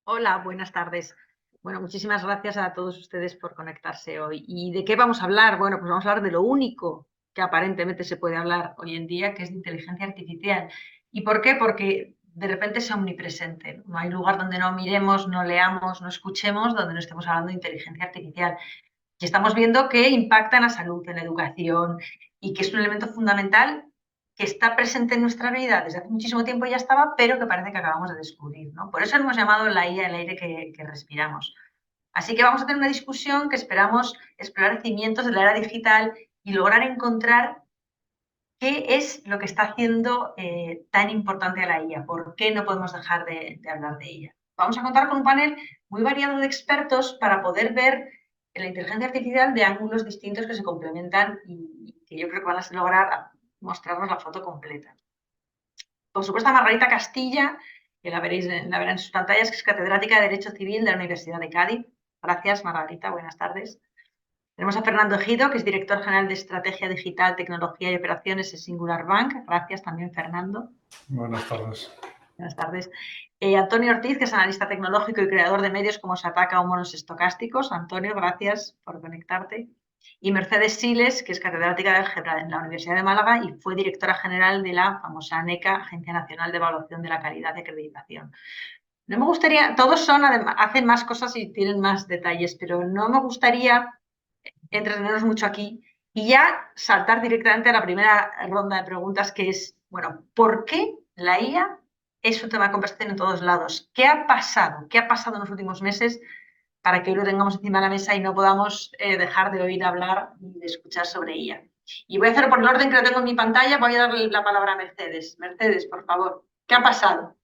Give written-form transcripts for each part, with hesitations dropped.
Hola, buenas tardes. Bueno, muchísimas gracias a todos ustedes por conectarse hoy. ¿Y de qué vamos a hablar? Bueno, pues vamos a hablar de lo único que aparentemente se puede hablar hoy en día, que es de inteligencia artificial. ¿Y por qué? Porque de repente es omnipresente. No hay lugar donde no miremos, no leamos, no escuchemos, donde no estemos hablando de inteligencia artificial. Y estamos viendo que impacta en la salud, en la educación y que es un elemento fundamental que está presente en nuestra vida desde hace muchísimo tiempo ya estaba, pero que parece que acabamos de descubrir, ¿no? Por eso lo hemos llamado la IA, el aire que respiramos. Así que vamos a tener una discusión que esperamos explorar cimientos de la era digital y lograr encontrar qué es lo que está haciendo tan importante a la IA, por qué no podemos dejar de hablar de ella. Vamos a contar con un panel muy variado de expertos para poder ver la inteligencia artificial de ángulos distintos que se complementan y que yo creo que van a lograr mostrarnos la foto completa. Por supuesto, Margarita Castilla, que la verán en sus pantallas, que es catedrática de Derecho Civil de la Universidad de Cádiz. Gracias, Margarita. Buenas tardes. Tenemos a Fernando Ejido, que es director general de Estrategia Digital, Tecnología y Operaciones en Singular Bank. Gracias también, Fernando. Buenas tardes. Buenas tardes. Antonio Ortiz, que es analista tecnológico y creador de medios como Sataka o Monos Estocásticos. Antonio, gracias por conectarte. Y Mercedes Siles, que es catedrática de álgebra en la Universidad de Málaga y fue directora general de la famosa ANECA, Agencia Nacional de Evaluación de la Calidad y Acreditación. No me gustaría, todos son, hacen más cosas y tienen más detalles, pero no me gustaría entretenernos mucho aquí y ya saltar directamente a la primera ronda de preguntas, que es, bueno, ¿por qué la IA es un tema de conversación en todos lados? ¿Qué ha pasado? ¿Qué ha pasado en los últimos meses para que hoy lo tengamos encima de la mesa y no podamos dejar de oír hablar y de escuchar sobre ella? Y voy a hacerlo por el orden que lo tengo en mi pantalla. Voy a darle la palabra a Mercedes. Mercedes, por favor, ¿qué ha pasado?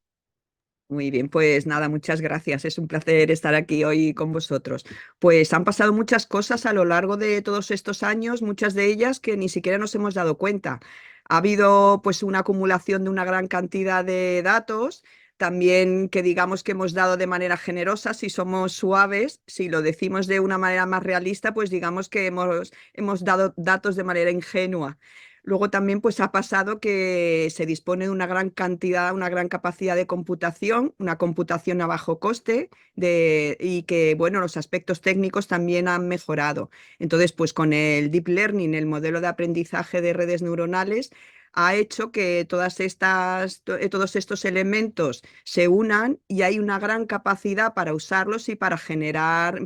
Muy bien, pues nada, muchas gracias. Es un placer estar aquí hoy con vosotros. Pues han pasado muchas cosas a lo largo de todos estos años, muchas de ellas que ni siquiera nos hemos dado cuenta. Ha habido pues una acumulación de una gran cantidad de datos, también que digamos que hemos dado de manera generosa, si somos suaves, si lo decimos de una manera más realista, pues digamos que hemos dado datos de manera ingenua. Luego también pues ha pasado que se dispone de una gran cantidad, una gran capacidad de computación, una computación a bajo coste y que bueno, los aspectos técnicos también han mejorado. Entonces, pues con el deep learning, el modelo de aprendizaje de redes neuronales, ha hecho que todos estos elementos se unan y hay una gran capacidad para usarlos y para generar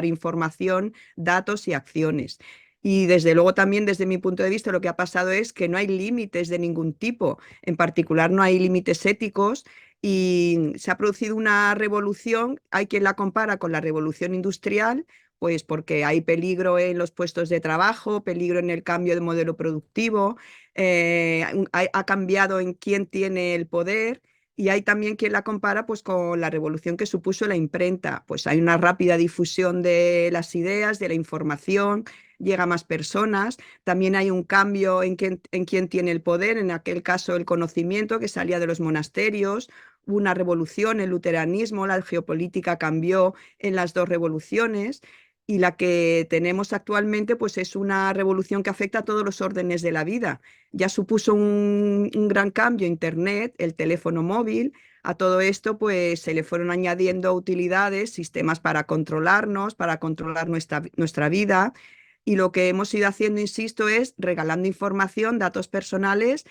información, datos y acciones. Y desde luego también desde mi punto de vista lo que ha pasado es que no hay límites de ningún tipo, en particular no hay límites éticos y se ha producido una revolución, hay quien la compara con la revolución industrial, pues porque hay peligro en los puestos de trabajo, peligro en el cambio de modelo productivo, ha cambiado en quién tiene el poder. Y hay también quien la compara pues, con la revolución que supuso la imprenta. Pues hay una rápida difusión de las ideas, de la información, llega a más personas. También hay un cambio en quién tiene el poder, en aquel caso el conocimiento que salía de los monasterios, hubo una revolución, el luteranismo, la geopolítica cambió en las dos revoluciones. Y la que tenemos actualmente pues es una revolución que afecta a todos los órdenes de la vida. Ya supuso un gran cambio Internet, el teléfono móvil. A todo esto pues se le fueron añadiendo utilidades, sistemas para controlar nuestra vida. Y lo que hemos ido haciendo, insisto, es regalando información, datos personales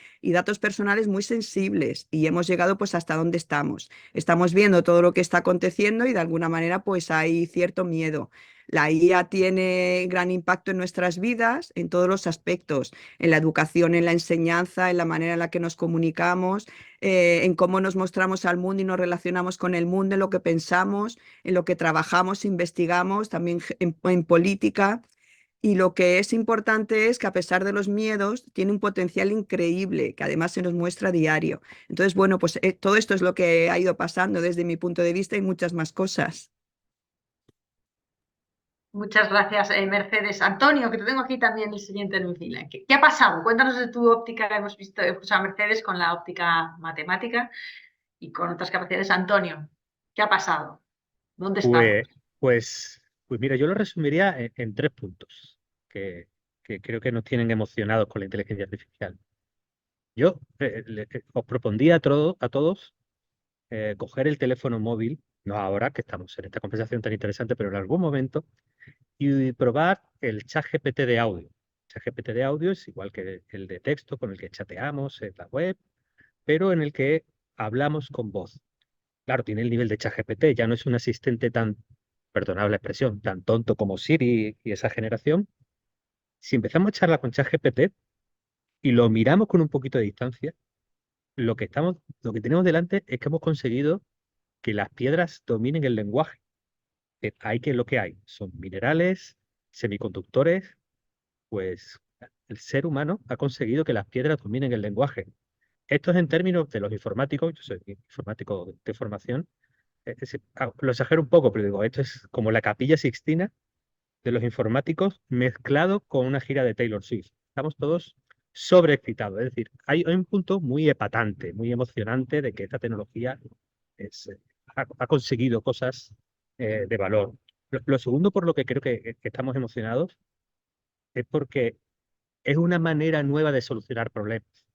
muy sensibles. Y hemos llegado pues hasta donde estamos. Estamos viendo todo lo que está aconteciendo y de alguna manera pues hay cierto miedo. La IA tiene gran impacto en nuestras vidas, en todos los aspectos, en la educación, en la enseñanza, en la manera en la que nos comunicamos, en cómo nos mostramos al mundo y nos relacionamos con el mundo, en lo que pensamos, en lo que trabajamos, investigamos, también en política. Y lo que es importante es que a pesar de los miedos, tiene un potencial increíble, que además se nos muestra a diario. Entonces, bueno, pues todo esto es lo que ha ido pasando desde mi punto de vista y muchas más cosas. Muchas gracias, Mercedes. Antonio, que te tengo aquí también el siguiente en mi fila. ¿Qué ha pasado? Cuéntanos de tu óptica. Hemos visto, a Mercedes con la óptica matemática y con otras capacidades. Antonio, ¿qué ha pasado? ¿Dónde estamos? Pues, pues mira, yo lo resumiría en tres puntos que creo que nos tienen emocionados con la inteligencia artificial. Yo os propondría a todos coger el teléfono móvil, no ahora que estamos en esta conversación tan interesante, pero en algún momento, y probar el ChatGPT de audio. ChatGPT de audio es igual que el de texto con el que chateamos en la web, pero en el que hablamos con voz. Claro, tiene el nivel de ChatGPT, ya no es un asistente tan, perdonad la expresión, tan tonto como Siri y esa generación. Si empezamos a charlar con ChatGPT y lo miramos con un poquito de distancia, lo que tenemos delante es que hemos conseguido que las piedras dominen el lenguaje. Hay que lo que hay son minerales, semiconductores, pues el ser humano ha conseguido que las piedras dominen el lenguaje. Esto es en términos de los informáticos, yo soy informático de formación, lo exagero un poco, pero digo, esto es como la Capilla Sixtina de los informáticos mezclado con una gira de Taylor Swift. Estamos todos sobreexcitados, es decir, hay un punto muy epatante, muy emocionante de que esta tecnología ha conseguido cosas de valor. Lo segundo por lo que creo que estamos emocionados es porque es una manera nueva de solucionar problemas.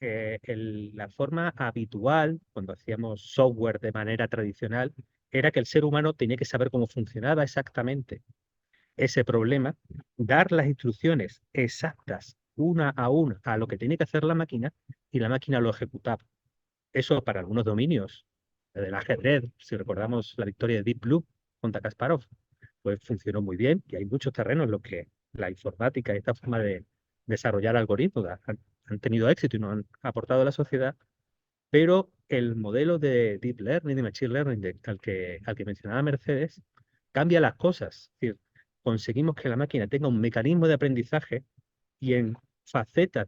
La forma habitual, cuando hacíamos software de manera tradicional, era que el ser humano tenía que saber cómo funcionaba exactamente ese problema, dar las instrucciones exactas una a lo que tenía que hacer la máquina y la máquina lo ejecutaba. Eso para algunos dominios del ajedrez, si recordamos la victoria de Deep Blue contra Kasparov, pues funcionó muy bien y hay muchos terrenos en los que la informática y esta forma de desarrollar algoritmos han tenido éxito y nos han aportado a la sociedad, pero el modelo de Deep Learning, de Machine Learning, al que mencionaba Mercedes, cambia las cosas. Es decir, conseguimos que la máquina tenga un mecanismo de aprendizaje y en facetas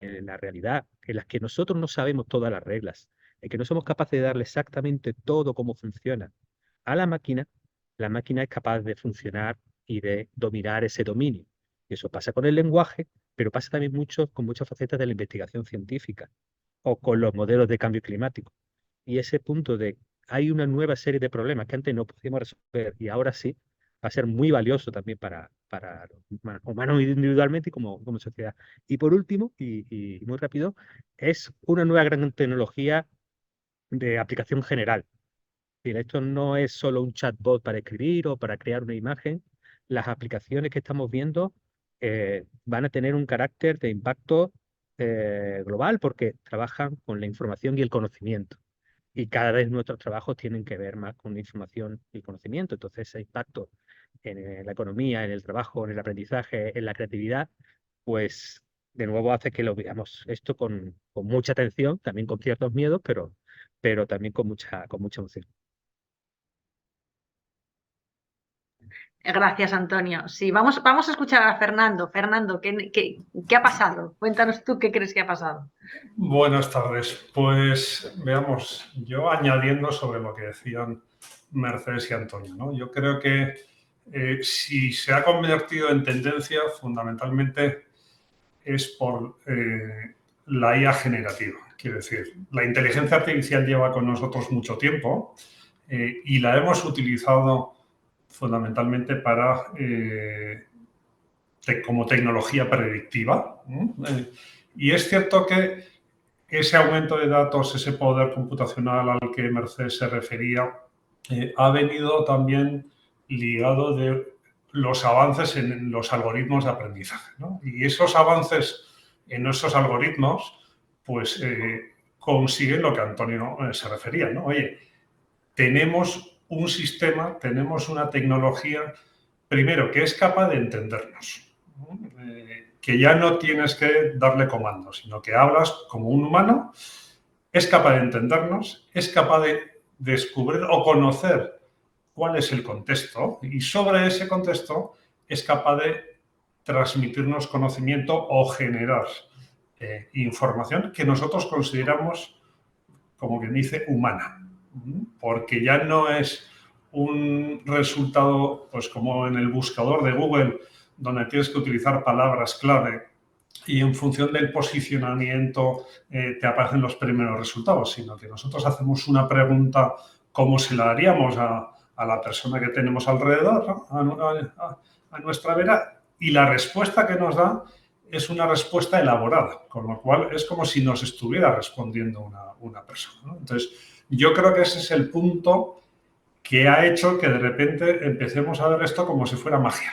en la realidad en las que nosotros no sabemos todas las reglas, en que no somos capaces de darle exactamente todo cómo funciona a la máquina es capaz de funcionar y de dominar ese dominio. Y eso pasa con el lenguaje, pero pasa también mucho con muchas facetas de la investigación científica o con los modelos de cambio climático. Y ese punto de hay una nueva serie de problemas que antes no podíamos resolver y ahora sí, va a ser muy valioso también para los humanos individualmente y como sociedad. Y por último, y muy rápido, es una nueva gran tecnología de aplicación general. Es decir, esto no es solo un chatbot para escribir o para crear una imagen. Las aplicaciones que estamos viendo van a tener un carácter de impacto global porque trabajan con la información y el conocimiento. Y cada vez nuestros trabajos tienen que ver más con la información y el conocimiento. Entonces, ese impacto en la economía, en el trabajo, en el aprendizaje, en la creatividad, pues de nuevo hace que lo veamos esto con mucha atención, también con ciertos miedos, pero también con mucha emoción. Gracias, Antonio. Sí, vamos a escuchar a Fernando. Fernando, ¿qué ha pasado? Cuéntanos tú qué crees que ha pasado. Buenas tardes. Pues veamos, yo añadiendo sobre lo que decían Mercedes y Antonio, ¿no? Yo creo que si se ha convertido en tendencia, fundamentalmente es por la IA generativa. Quiero decir, la inteligencia artificial lleva con nosotros mucho tiempo y la hemos utilizado fundamentalmente como tecnología predictiva. Y es cierto que ese aumento de datos, ese poder computacional al que Mercedes se refería, ha venido también ligado de los avances en los algoritmos de aprendizaje, ¿no? Y esos avances en esos algoritmos, pues consiguen lo que Antonio se refería, ¿no? Oye, tenemos un sistema, tenemos una tecnología, primero, que es capaz de entendernos, ¿no? Que ya no tienes que darle comandos, sino que hablas como un humano, es capaz de entendernos, es capaz de descubrir o conocer cuál es el contexto y sobre ese contexto es capaz de transmitirnos conocimiento o generar información que nosotros consideramos, como quien dice, humana, porque ya no es un resultado, pues como en el buscador de Google, donde tienes que utilizar palabras clave y en función del posicionamiento te aparecen los primeros resultados, sino que nosotros hacemos una pregunta como se la haríamos a la persona que tenemos alrededor, ¿no? a nuestra vera, y la respuesta que nos da es una respuesta elaborada, con lo cual es como si nos estuviera respondiendo una persona, ¿no? Entonces, yo creo que ese es el punto que ha hecho que de repente empecemos a ver esto como si fuera magia.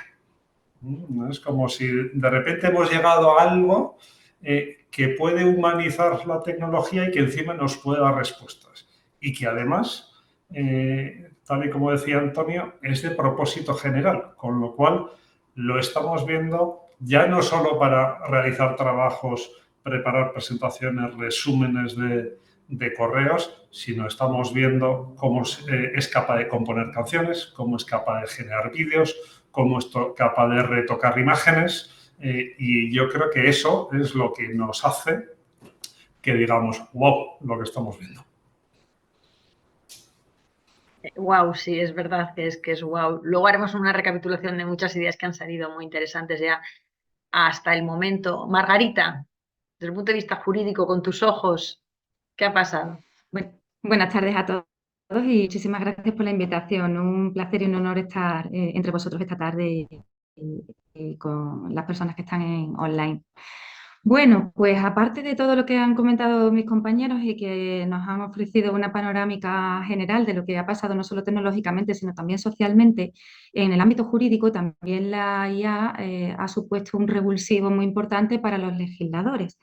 Es como si de repente hemos llegado a algo que puede humanizar la tecnología y que encima nos puede dar respuestas. Y que además, tal y como decía Antonio, es de propósito general, con lo cual lo estamos viendo ya no solo para realizar trabajos, preparar presentaciones, resúmenes de correos, sino estamos viendo cómo es capaz de componer canciones, cómo es capaz de generar vídeos, cómo es capaz de retocar imágenes, y yo creo que eso es lo que nos hace que digamos, wow, lo que estamos viendo. Wow, sí, es verdad que es wow. Luego haremos una recapitulación de muchas ideas que han salido muy interesantes ya hasta el momento. Margarita, desde el punto de vista jurídico, con tus ojos, ¿qué ha pasado? Buenas tardes a todos y muchísimas gracias por la invitación. Un placer y un honor estar entre vosotros esta tarde con las personas que están online. Bueno, pues aparte de todo lo que han comentado mis compañeros y que nos han ofrecido una panorámica general de lo que ha pasado no solo tecnológicamente, sino también socialmente, en el ámbito jurídico también la IA ha supuesto un revulsivo muy importante para los legisladores.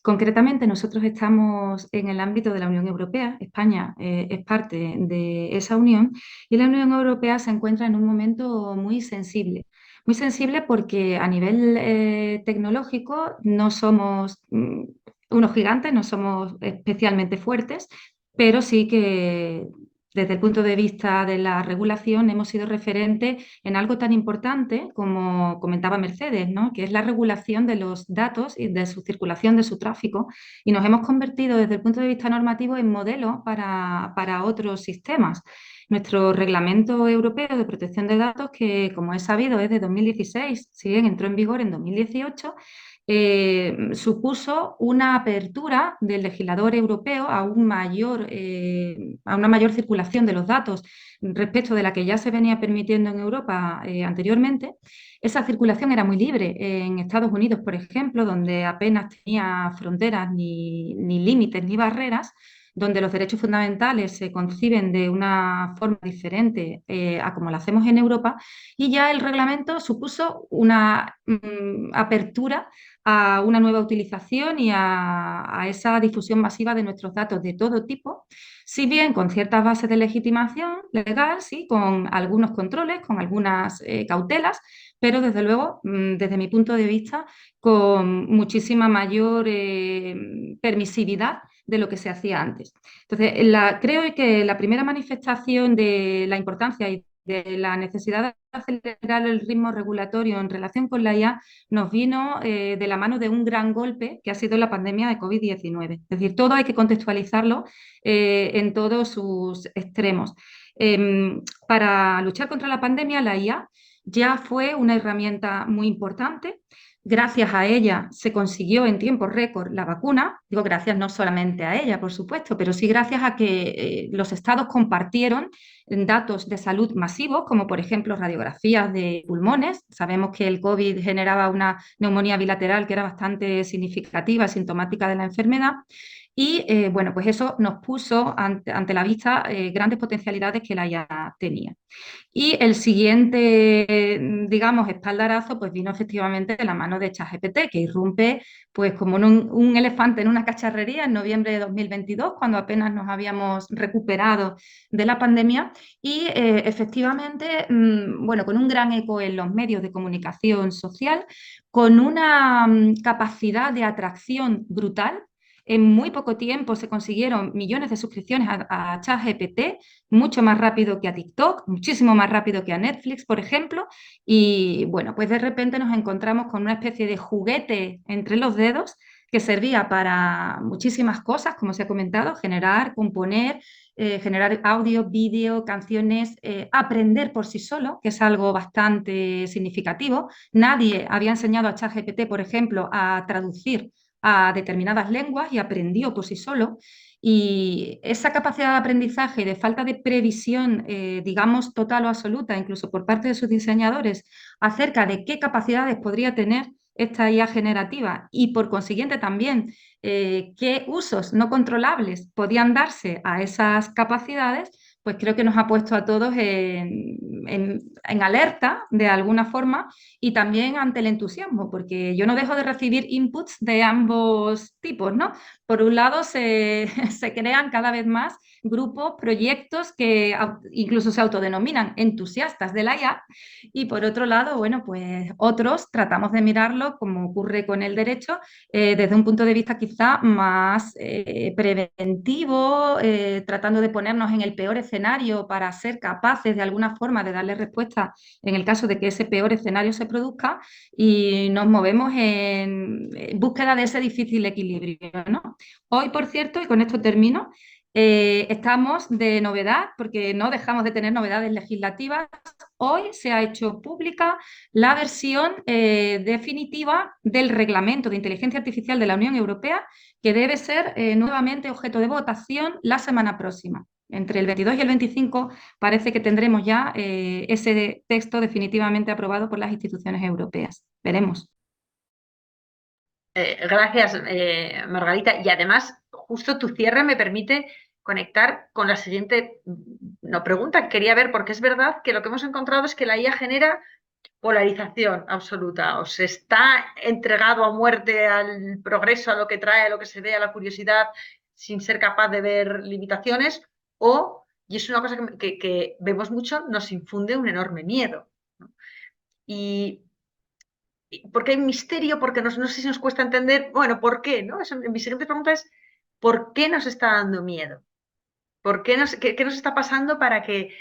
Concretamente, nosotros estamos en el ámbito de la Unión Europea. España es parte de esa unión y la Unión Europea se encuentra en un momento muy sensible. Muy sensible porque a nivel tecnológico no somos unos gigantes, no somos especialmente fuertes, pero sí que desde el punto de vista de la regulación hemos sido referentes en algo tan importante como comentaba Mercedes, ¿no? Que es la regulación de los datos y de su circulación, de su tráfico, y nos hemos convertido desde el punto de vista normativo en modelo para otros sistemas. Nuestro reglamento europeo de protección de datos, que como es sabido es de 2016, si bien entró en vigor en 2018, supuso una apertura del legislador europeo a una mayor circulación de los datos respecto de la que ya se venía permitiendo en Europa anteriormente. Esa circulación era muy libre. En Estados Unidos, por ejemplo, donde apenas tenía fronteras ni límites ni barreras, donde los derechos fundamentales se conciben de una forma diferente a como lo hacemos en Europa, y ya el reglamento supuso una apertura a una nueva utilización y a esa difusión masiva de nuestros datos de todo tipo, si bien con ciertas bases de legitimación legal, sí, con algunos controles, con algunas cautelas, pero desde luego, desde mi punto de vista, con muchísima mayor permisividad de lo que se hacía antes. Entonces, creo que la primera manifestación de la importancia y de la necesidad de acelerar el ritmo regulatorio en relación con la IA nos vino de la mano de un gran golpe que ha sido la pandemia de COVID-19. Es decir, todo hay que contextualizarlo en todos sus extremos. Para luchar contra la pandemia, la IA ya fue una herramienta muy importante. Gracias a ella se consiguió en tiempo récord la vacuna. Digo gracias no solamente a ella, por supuesto, pero sí gracias a que los estados compartieron datos de salud masivos, como por ejemplo radiografías de pulmones. Sabemos que el COVID generaba una neumonía bilateral que era bastante significativa, sintomática de la enfermedad. Y bueno, pues eso nos puso ante la vista grandes potencialidades que la IA tenía. Y el siguiente, digamos, espaldarazo, pues vino efectivamente de la mano de ChatGPT, que irrumpe pues como un elefante en una cacharrería en noviembre de 2022, cuando apenas nos habíamos recuperado de la pandemia. Y efectivamente, bueno, con un gran eco en los medios de comunicación social, con una capacidad de atracción brutal. En muy poco tiempo se consiguieron millones de suscripciones a ChatGPT, mucho más rápido que a TikTok, muchísimo más rápido que a Netflix, por ejemplo. Y bueno, pues de repente nos encontramos con una especie de juguete entre los dedos que servía para muchísimas cosas, como se ha comentado, generar, componer, generar audio, vídeo, canciones, aprender por sí solo, que es algo bastante significativo. Nadie había enseñado a ChatGPT, por ejemplo, a traducir a determinadas lenguas y aprendió por sí solo. Y esa capacidad de aprendizaje y de falta de previsión, digamos, total o absoluta, incluso por parte de sus diseñadores, acerca de qué capacidades podría tener esta IA generativa y por consiguiente también qué usos no controlables podían darse a esas capacidades, pues creo que nos ha puesto a todos en alerta de alguna forma y también ante el entusiasmo, porque yo no dejo de recibir inputs de ambos tipos, ¿no? Por un lado, se crean cada vez más grupos, proyectos que incluso se autodenominan entusiastas de la IA y por otro lado, bueno, pues otros tratamos de mirarlo, como ocurre con el derecho, desde un punto de vista quizá más preventivo, tratando de ponernos en el peor escenario para ser capaces de alguna forma de darle respuesta en el caso de que ese peor escenario se produzca y nos movemos en búsqueda de ese difícil equilibrio, ¿no? Hoy, por cierto, y con esto termino, estamos de novedad, porque no dejamos de tener novedades legislativas. Hoy se ha hecho pública la versión definitiva del Reglamento de Inteligencia Artificial de la Unión Europea, que debe ser nuevamente objeto de votación la semana próxima. Entre el 22 y el 25 parece que tendremos ya ese texto definitivamente aprobado por las instituciones europeas. Veremos. Gracias, Margarita. Y además, justo tu cierre me permite conectar con la siguiente pregunta que quería ver, porque es verdad que lo que hemos encontrado es que la IA genera polarización absoluta. O se está entregado a muerte al progreso, a lo que trae, a lo que se ve, a la curiosidad, sin ser capaz de ver limitaciones, o, y es una cosa que vemos mucho, nos infunde un enorme miedo, ¿no? Y porque hay un misterio, porque no sé si nos cuesta entender, bueno, ¿por qué? ¿No? Mi siguiente pregunta es, ¿por qué nos está dando miedo? ¿Qué nos está pasando para que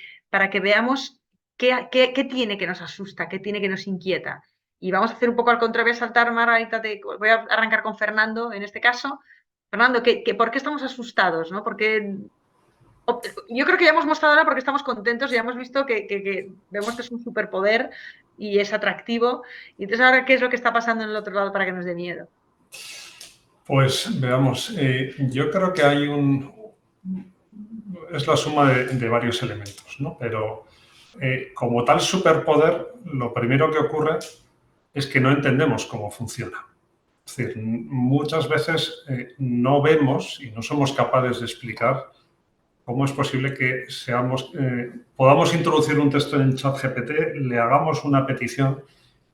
veamos qué tiene que nos asusta, qué tiene que nos inquieta? Y vamos a hacer un poco al contrario, voy a saltar, Margarita, voy a arrancar con Fernando en este caso. Fernando, ¿por qué estamos asustados? ¿No? Yo creo que ya hemos mostrado ahora porque estamos contentos, ya hemos visto que vemos que es un superpoder y es atractivo. Y entonces ahora, ¿qué es lo que está pasando en el otro lado para que nos dé miedo? Pues veamos, yo creo que es la suma de varios elementos, ¿no? Pero como tal superpoder, lo primero que ocurre es que no entendemos cómo funciona. Es decir, muchas veces no vemos y no somos capaces de explicar cómo es posible que podamos introducir un texto en ChatGPT, le hagamos una petición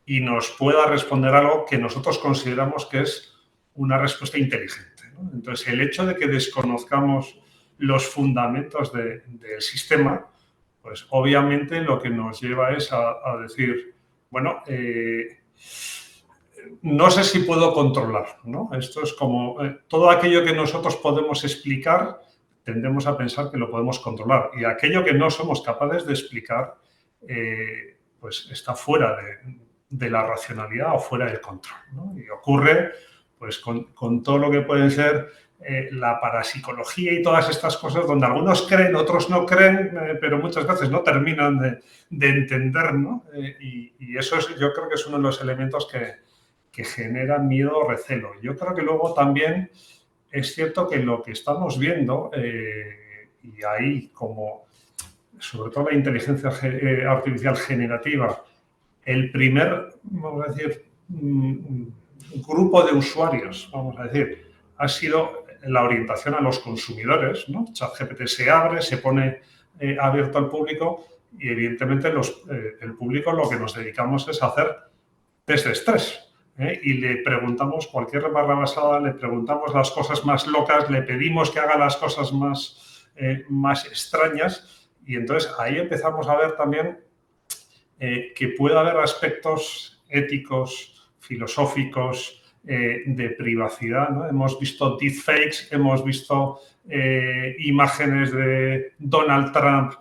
y nos pueda responder algo que nosotros consideramos que es una respuesta inteligente, ¿no? Entonces, el hecho de que desconozcamos los fundamentos del sistema, pues obviamente lo que nos lleva es a decir, bueno, no sé si puedo controlar, ¿no? Esto es como todo aquello que nosotros podemos explicar, tendemos a pensar que lo podemos controlar. Y aquello que no somos capaces de explicar, pues está fuera de la racionalidad o fuera del control, ¿no? Y ocurre pues con todo lo que pueden ser la parapsicología y todas estas cosas donde algunos creen, otros no creen, pero muchas veces no terminan de entender, ¿no? Y eso yo creo que es uno de los elementos que generan miedo o recelo. Yo creo que luego también es cierto que lo que estamos viendo, y ahí como sobre todo la inteligencia artificial generativa, el primer, vamos a decir, grupo de usuarios, vamos a decir, ha sido la orientación a los consumidores, ¿no? ChatGPT se abre, se pone abierto al público y evidentemente el público lo que nos dedicamos es a hacer test de estrés. Y le preguntamos cualquier barra basada, le preguntamos las cosas más locas, le pedimos que haga las cosas más extrañas y entonces ahí empezamos a ver también que puede haber aspectos éticos, filosóficos, de privacidad, ¿no? Hemos visto deepfakes, hemos visto imágenes de Donald Trump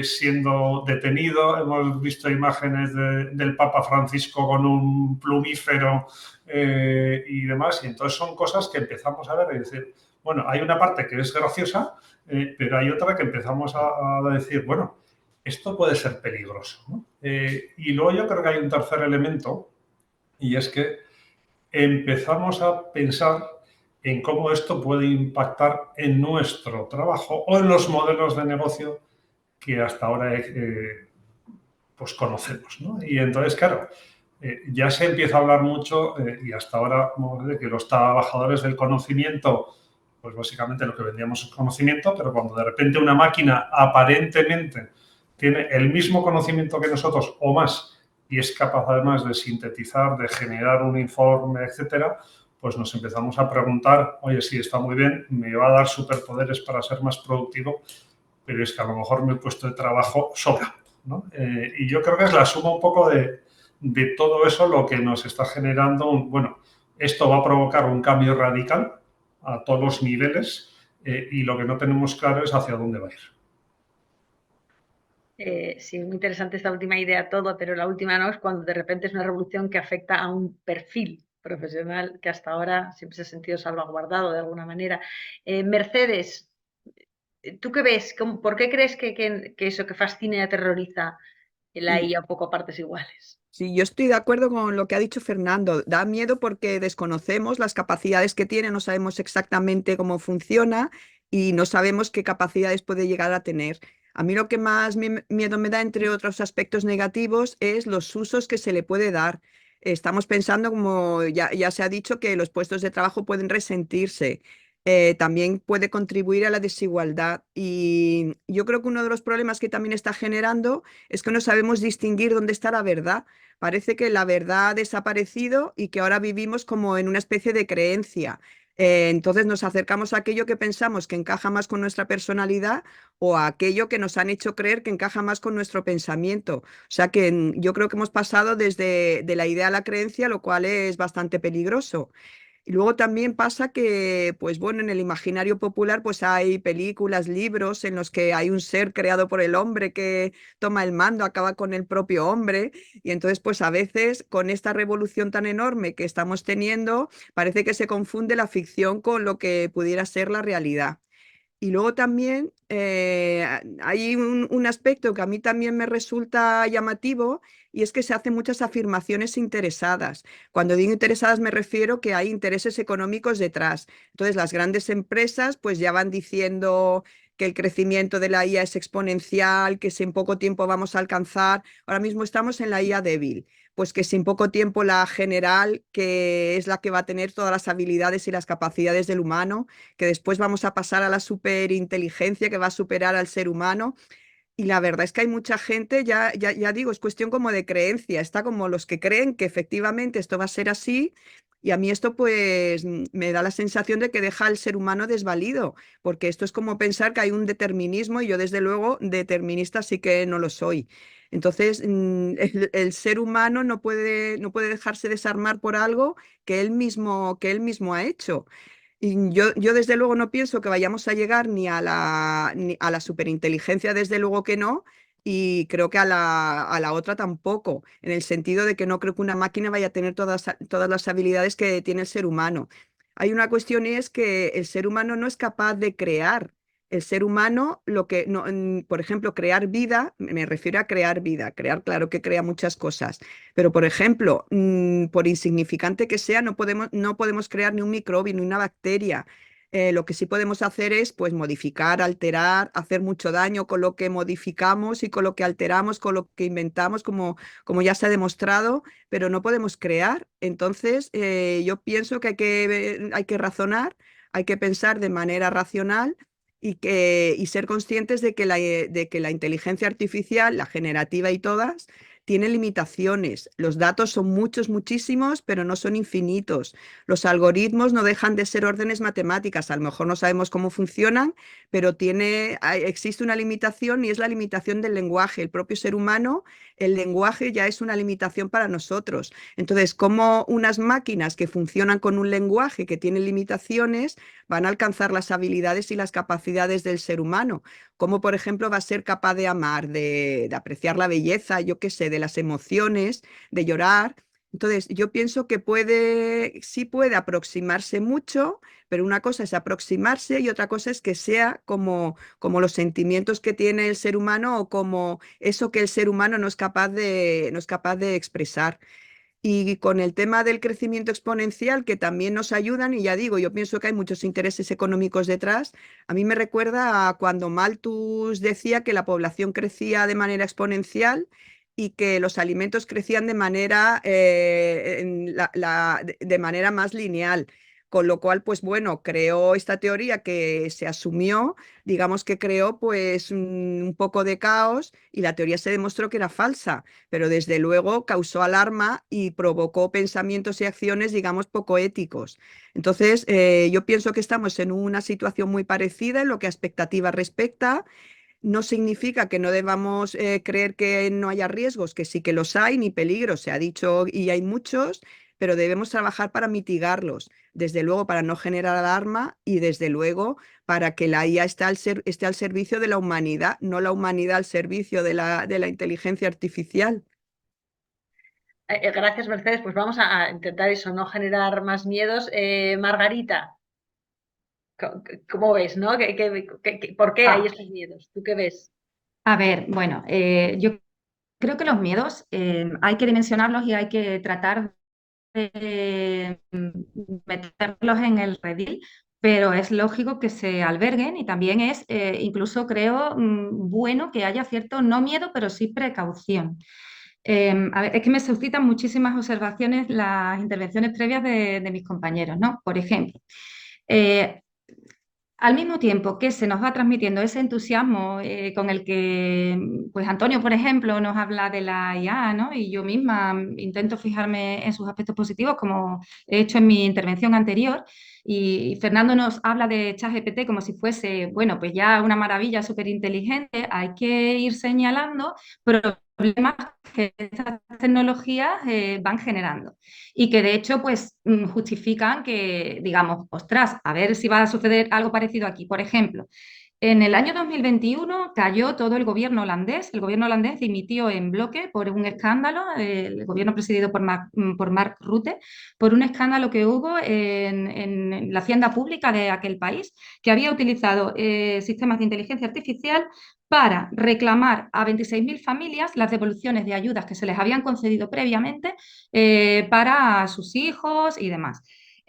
siendo detenido, hemos visto imágenes del Papa Francisco con un plumífero y demás, y entonces son cosas que empezamos a ver y decir, bueno, hay una parte que es graciosa, pero hay otra que empezamos a decir, bueno, esto puede ser peligroso, ¿no? Y luego yo creo que hay un tercer elemento y es que empezamos a pensar en cómo esto puede impactar en nuestro trabajo o en los modelos de negocio que hasta ahora pues conocemos, ¿no? Y entonces, claro, Ya se empieza a hablar mucho, y hasta ahora, de que los trabajadores del conocimiento, pues básicamente lo que vendíamos es conocimiento, pero cuando de repente una máquina aparentemente tiene el mismo conocimiento que nosotros o más y es capaz además de sintetizar, de generar un informe, etcétera, pues nos empezamos a preguntar, oye, sí, está muy bien, me va a dar superpoderes para ser más productivo, pero es que a lo mejor mi puesto de trabajo sobra, ¿no? Y yo creo que es la suma un poco de todo eso lo que nos está generando, bueno, esto va a provocar un cambio radical a todos los niveles, y lo que no tenemos claro es hacia dónde va a ir. Sí, muy interesante esta última idea todo, pero la última no, es cuando de repente es una revolución que afecta a un perfil profesional que hasta ahora siempre se ha sentido salvaguardado de alguna manera. Mercedes, ¿tú qué ves? ¿Por qué crees que eso que fascina y aterroriza la Y IA un poco a partes iguales? sí, yo estoy de acuerdo con lo que ha dicho Fernando. Da miedo porque desconocemos las capacidades que tiene, no sabemos exactamente cómo funciona y no sabemos qué capacidades puede llegar a tener. A mí lo que más miedo me da, entre otros aspectos negativos, es los usos que se le puede dar. Estamos pensando, como ya se ha dicho, que los puestos de trabajo pueden resentirse. También puede contribuir a la desigualdad. Y yo creo que uno de los problemas que también está generando es que no sabemos distinguir dónde está la verdad. Parece que la verdad ha desaparecido y que ahora vivimos como en una especie de creencia. Entonces nos acercamos a aquello que pensamos que encaja más con nuestra personalidad o a aquello que nos han hecho creer que encaja más con nuestro pensamiento. O sea que yo creo que hemos pasado desde de la idea a la creencia, lo cual es bastante peligroso. Y luego también pasa que, pues bueno, en el imaginario popular pues hay películas, libros en los que hay un ser creado por el hombre que toma el mando, acaba con el propio hombre. Y entonces pues a veces con esta revolución tan enorme que estamos teniendo, parece que se confunde la ficción con lo que pudiera ser la realidad. Y luego también hay un aspecto que a mí también me resulta llamativo y es que se hacen muchas afirmaciones interesadas. Cuando digo interesadas me refiero que hay intereses económicos detrás. Entonces las grandes empresas pues ya van diciendo que el crecimiento de la IA es exponencial, que si en poco tiempo vamos a alcanzar, ahora mismo estamos en la IA débil, pues que si en poco tiempo la general, que es la que va a tener todas las habilidades y las capacidades del humano, que después vamos a pasar a la superinteligencia que va a superar al ser humano. Y la verdad es que hay mucha gente, ya digo, es cuestión como de creencia, está como los que creen que efectivamente esto va a ser así. Y a mí esto pues me da la sensación de que deja al ser humano desvalido, porque esto es como pensar que hay un determinismo y yo desde luego determinista sí que no lo soy. Entonces, el ser humano no puede dejarse desarmar por algo que él mismo ha hecho. Y yo desde luego no pienso que vayamos a llegar ni a la superinteligencia, desde luego que no, y creo que a la otra tampoco, en el sentido de que no creo que una máquina vaya a tener todas las habilidades que tiene el ser humano. Hay una cuestión y es que el ser humano no es capaz de crear. El ser humano, lo que no, por ejemplo, crear vida, me refiero a crear vida, crear, claro que crea muchas cosas, pero, por ejemplo, por insignificante que sea, no podemos crear ni un microbio ni una bacteria. Lo que sí podemos hacer es pues, modificar, alterar, hacer mucho daño con lo que modificamos y con lo que alteramos, con lo que inventamos, como ya se ha demostrado, pero no podemos crear. Entonces, yo pienso que hay que razonar, hay que pensar de manera racional y ser conscientes de que la inteligencia artificial, la generativa y todas, tiene limitaciones. Los datos son muchos, muchísimos, pero no son infinitos. Los algoritmos no dejan de ser órdenes matemáticas. A lo mejor no sabemos cómo funcionan, pero existe una limitación y es la limitación del lenguaje. El propio ser humano, el lenguaje ya es una limitación para nosotros. Entonces, ¿cómo unas máquinas que funcionan con un lenguaje que tiene limitaciones van a alcanzar las habilidades y las capacidades del ser humano? ¿Cómo, por ejemplo, va a ser capaz de amar, de apreciar la belleza, yo qué sé, de las emociones, de llorar? Entonces, yo pienso que sí puede aproximarse mucho, pero una cosa es aproximarse y otra cosa es que sea como los sentimientos que tiene el ser humano o como eso que el ser humano no es capaz de expresar. Y con el tema del crecimiento exponencial, que también nos ayudan, y ya digo, yo pienso que hay muchos intereses económicos detrás, a mí me recuerda a cuando Malthus decía que la población crecía de manera exponencial y que los alimentos crecían de manera, de manera más lineal. Con lo cual, pues bueno, creó esta teoría que se asumió, digamos que creó pues un poco de caos y la teoría se demostró que era falsa, pero desde luego causó alarma y provocó pensamientos y acciones, digamos, poco éticos. Entonces, yo pienso que estamos en una situación muy parecida en lo que a expectativas respecta. No significa que no debamos creer que no haya riesgos, que sí que los hay, ni peligros, se ha dicho y hay muchos, pero debemos trabajar para mitigarlos, desde luego para no generar alarma y desde luego para que la IA esté al servicio de la humanidad, no la humanidad al servicio de la inteligencia artificial. Gracias, Mercedes. Pues vamos a intentar eso, no generar más miedos. Margarita, ¿cómo ves, no? ¿Por qué hay Ah, estos miedos? ¿Tú qué ves? a ver, bueno, yo creo que los miedos hay que dimensionarlos y hay que tratar de meterlos en el redil, pero es lógico que se alberguen y también es, incluso creo, bueno que haya cierto, no miedo, pero sí precaución. A ver, es que me suscitan muchísimas observaciones las intervenciones previas de mis compañeros, ¿no? Por ejemplo, eh, al mismo tiempo que se nos va transmitiendo ese entusiasmo con el que, pues Antonio, por ejemplo, nos habla de la IA, ¿no? Y yo misma intento fijarme en sus aspectos positivos, como he hecho en mi intervención anterior, y Fernando nos habla de ChatGPT como si fuese, bueno, pues ya una maravilla súper inteligente. Hay que ir señalando problemas que estas tecnologías van generando y que de hecho pues justifican que digamos, ostras, a ver si va a suceder algo parecido aquí. Por ejemplo, en el año 2021 cayó todo el gobierno holandés. El gobierno holandés dimitió en bloque por un escándalo, el gobierno presidido por Mark Rutte, por un escándalo que hubo en la hacienda pública de aquel país, que había utilizado sistemas de inteligencia artificial para reclamar a 26.000 familias las devoluciones de ayudas que se les habían concedido previamente para sus hijos y demás.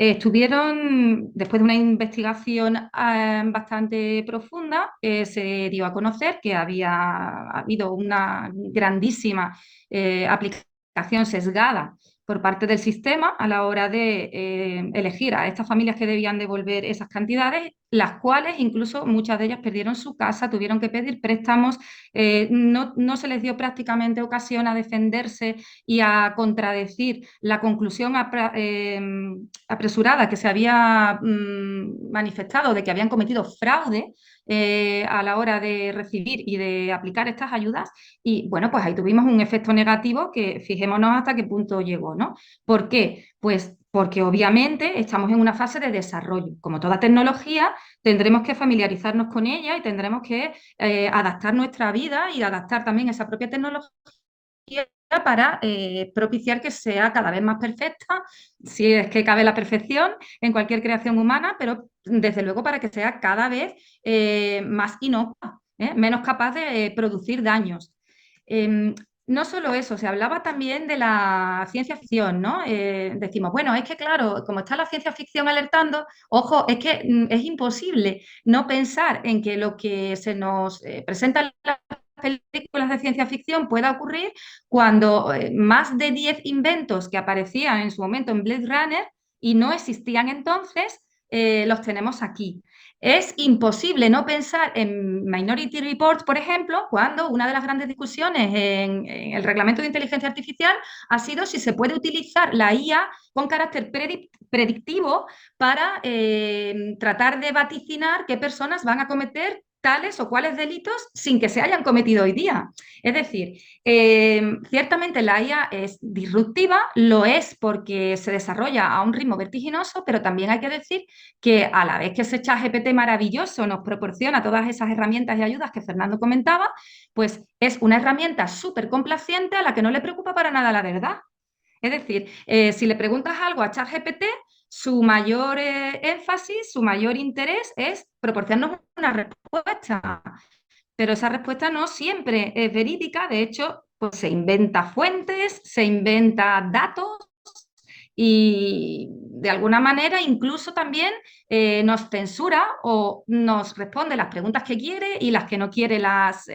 Estuvieron, después de una investigación bastante profunda, se dio a conocer que había habido una grandísima aplicación sesgada por parte del sistema a la hora de elegir a estas familias que debían devolver esas cantidades, las cuales incluso muchas de ellas perdieron su casa, tuvieron que pedir préstamos, no se les dio prácticamente ocasión a defenderse y a contradecir la conclusión apresurada que se había manifestado de que habían cometido fraude a la hora de recibir y de aplicar estas ayudas. Y bueno, pues ahí tuvimos un efecto negativo que fijémonos hasta qué punto llegó, ¿no? ¿Por qué? Pues porque obviamente estamos en una fase de desarrollo. Como toda tecnología, tendremos que familiarizarnos con ella y tendremos que adaptar nuestra vida y adaptar también esa propia tecnología para propiciar que sea cada vez más perfecta, si es que cabe la perfección en cualquier creación humana, pero desde luego para que sea cada vez más inocua, menos capaz de producir daños. No solo eso, se hablaba también de la ciencia ficción, ¿no? Decimos, bueno, es que claro, como está la ciencia ficción alertando, ojo, es que es imposible no pensar en que lo que se nos presenta en las películas de ciencia ficción pueda ocurrir cuando más de 10 inventos que aparecían en su momento en Blade Runner y no existían entonces, los tenemos aquí. Es imposible no pensar en Minority Report, por ejemplo, cuando una de las grandes discusiones en el reglamento de inteligencia artificial ha sido si se puede utilizar la IA con carácter predictivo para tratar de vaticinar qué personas van a cometer tales o cuales delitos sin que se hayan cometido hoy día. Es decir, ciertamente la IA es disruptiva, lo es porque se desarrolla a un ritmo vertiginoso, pero también hay que decir que a la vez que ese ChatGPT maravilloso nos proporciona todas esas herramientas y ayudas que Fernando comentaba, pues es una herramienta súper complaciente a la que no le preocupa para nada la verdad. Es decir, si le preguntas algo a ChatGPT, su mayor énfasis, su mayor interés es proporcionarnos una respuesta, pero esa respuesta no siempre es verídica, de hecho, pues se inventa fuentes, se inventa datos y de alguna manera incluso también nos censura o nos responde las preguntas que quiere y las que no quiere las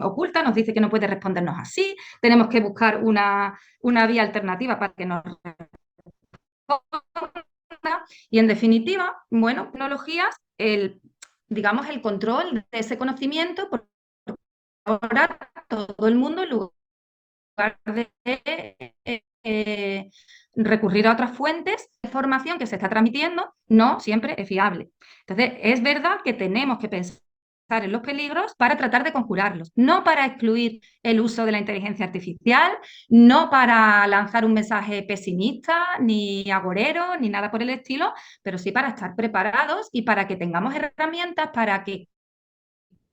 oculta, nos dice que no puede respondernos así, tenemos que buscar una vía alternativa para que nos responda y en definitiva, bueno, tecnologías, digamos, el control de ese conocimiento, porque ahora todo el mundo en lugar de recurrir a otras fuentes de información que se está transmitiendo, no siempre es fiable. Entonces, es verdad que tenemos que pensar en los peligros para tratar de conjurarlos, no para excluir el uso de la inteligencia artificial, no para lanzar un mensaje pesimista, ni agorero, ni nada por el estilo, pero sí para estar preparados y para que tengamos herramientas para que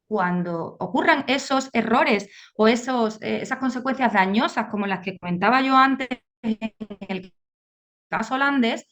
cuando ocurran esos errores o esas consecuencias dañosas como las que comentaba yo antes en el caso holandés,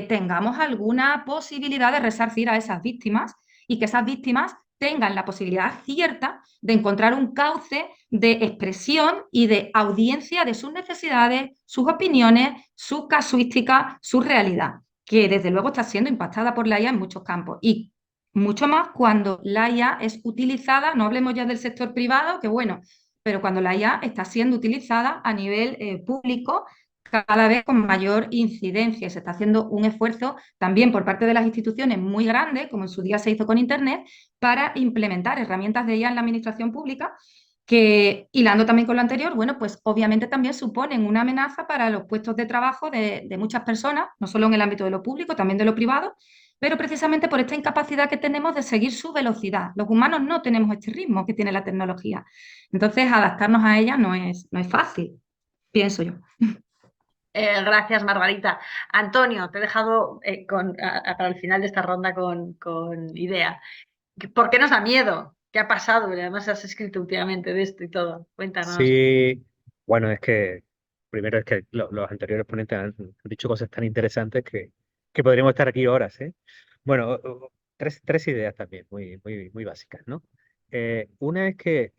tengamos alguna posibilidad de resarcir a esas víctimas y que esas víctimas tengan la posibilidad cierta de encontrar un cauce de expresión y de audiencia de sus necesidades, sus opiniones, su casuística, su realidad, que desde luego está siendo impactada por la IA en muchos campos. Y mucho más cuando la IA es utilizada, no hablemos ya del sector privado, que bueno, pero cuando la IA está siendo utilizada a nivel público cada vez con mayor incidencia. Se está haciendo un esfuerzo también por parte de las instituciones muy grande, como en su día se hizo con Internet, para implementar herramientas de IA en la administración pública que, hilando también con lo anterior, bueno, pues obviamente también suponen una amenaza para los puestos de trabajo de muchas personas, no solo en el ámbito de lo público, también de lo privado, pero precisamente por esta incapacidad que tenemos de seguir su velocidad. Los humanos no tenemos este ritmo que tiene la tecnología. Entonces, adaptarnos a ella no es fácil, pienso yo. Gracias, Margarita. Antonio, te he dejado para el final de esta ronda con idea. ¿Por qué nos da miedo? ¿Qué ha pasado? Y además has escrito últimamente de esto y todo. Cuéntanos. Sí, bueno, es que primero es que los anteriores ponentes han dicho cosas tan interesantes que podríamos estar aquí horas, ¿eh? Bueno, tres ideas también muy básicas, ¿no? Una es que,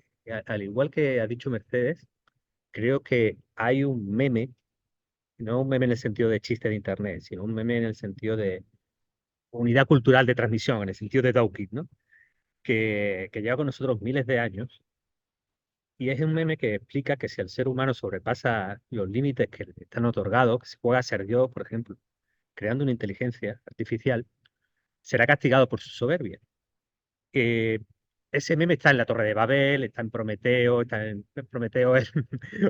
al igual que ha dicho Mercedes, creo que hay un meme, no un meme en el sentido de chiste de internet, sino un meme en el sentido de unidad cultural de transmisión, en el sentido de Dawkins, ¿no? Que lleva con nosotros miles de años. Y es un meme que explica que si el ser humano sobrepasa los límites que le están otorgados, que se juega a ser Dios, por ejemplo, creando una inteligencia artificial, será castigado por su soberbia. Eh, Ese meme está en la Torre de Babel, está en Prometeo, está en Prometeo,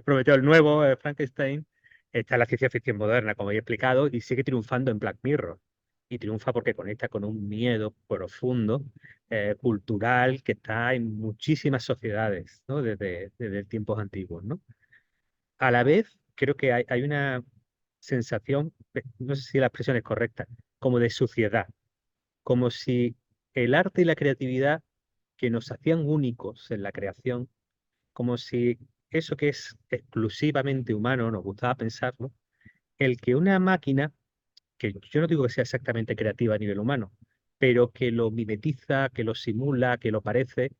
Prometeo el Nuevo, Frankenstein, está en la ciencia ficción moderna, como he explicado, y sigue triunfando en Black Mirror. Y triunfa porque conecta con un miedo profundo, cultural, que está en muchísimas sociedades, ¿no? Desde tiempos antiguos, ¿no? A la vez, creo que hay una sensación, no sé si la expresión es correcta, como de suciedad, como si el arte y la creatividad que nos hacían únicos en la creación, como si eso que es exclusivamente humano, nos gustaba pensarlo, el que una máquina, que yo no digo que sea exactamente creativa a nivel humano, pero que lo mimetiza, que lo simula, que lo parece,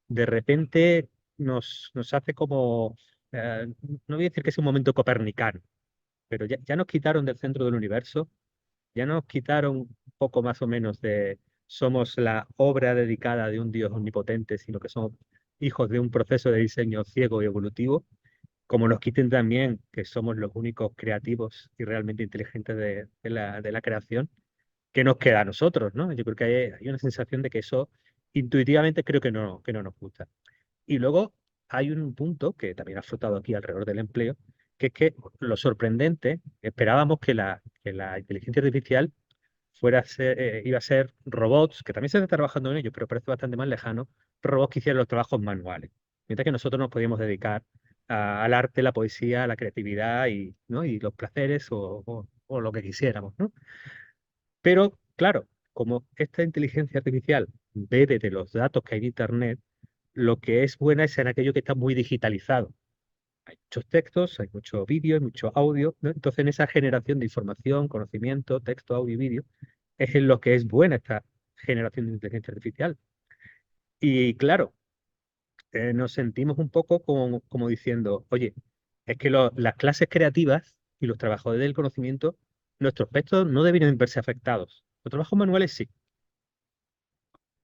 de repente nos hace como, no voy a decir que es un momento copernicano, pero ya nos quitaron del centro del universo, ya nos quitaron un poco más o menos de somos la obra dedicada de un Dios omnipotente, sino que somos hijos de un proceso de diseño ciego y evolutivo, como nos quiten también que somos los únicos creativos y realmente inteligentes de la creación, ¿qué nos queda a nosotros, ¿no? Yo creo que hay una sensación de que eso intuitivamente creo que no nos gusta. Y luego hay un punto que también ha flotado aquí alrededor del empleo, que es que lo sorprendente, esperábamos que la inteligencia artificial iba a ser robots, que también se está trabajando en ello, pero parece bastante más lejano, robots que hicieran los trabajos manuales, mientras que nosotros nos podíamos dedicar al arte, la poesía, la creatividad y, ¿no? y los placeres o lo que quisiéramos, ¿no? Pero claro, como esta inteligencia artificial bebe de los datos que hay en Internet, lo que es buena es en aquello que está muy digitalizado. Hay muchos textos, hay mucho vídeo, hay mucho audio, ¿no? Entonces, en esa generación de información, conocimiento, texto, audio y vídeo, es en lo que es buena esta generación de inteligencia artificial. Y claro, nos sentimos un poco como diciendo, oye, es que las clases creativas y los trabajadores del conocimiento, nuestros textos no deberían verse afectados. Los trabajos manuales sí.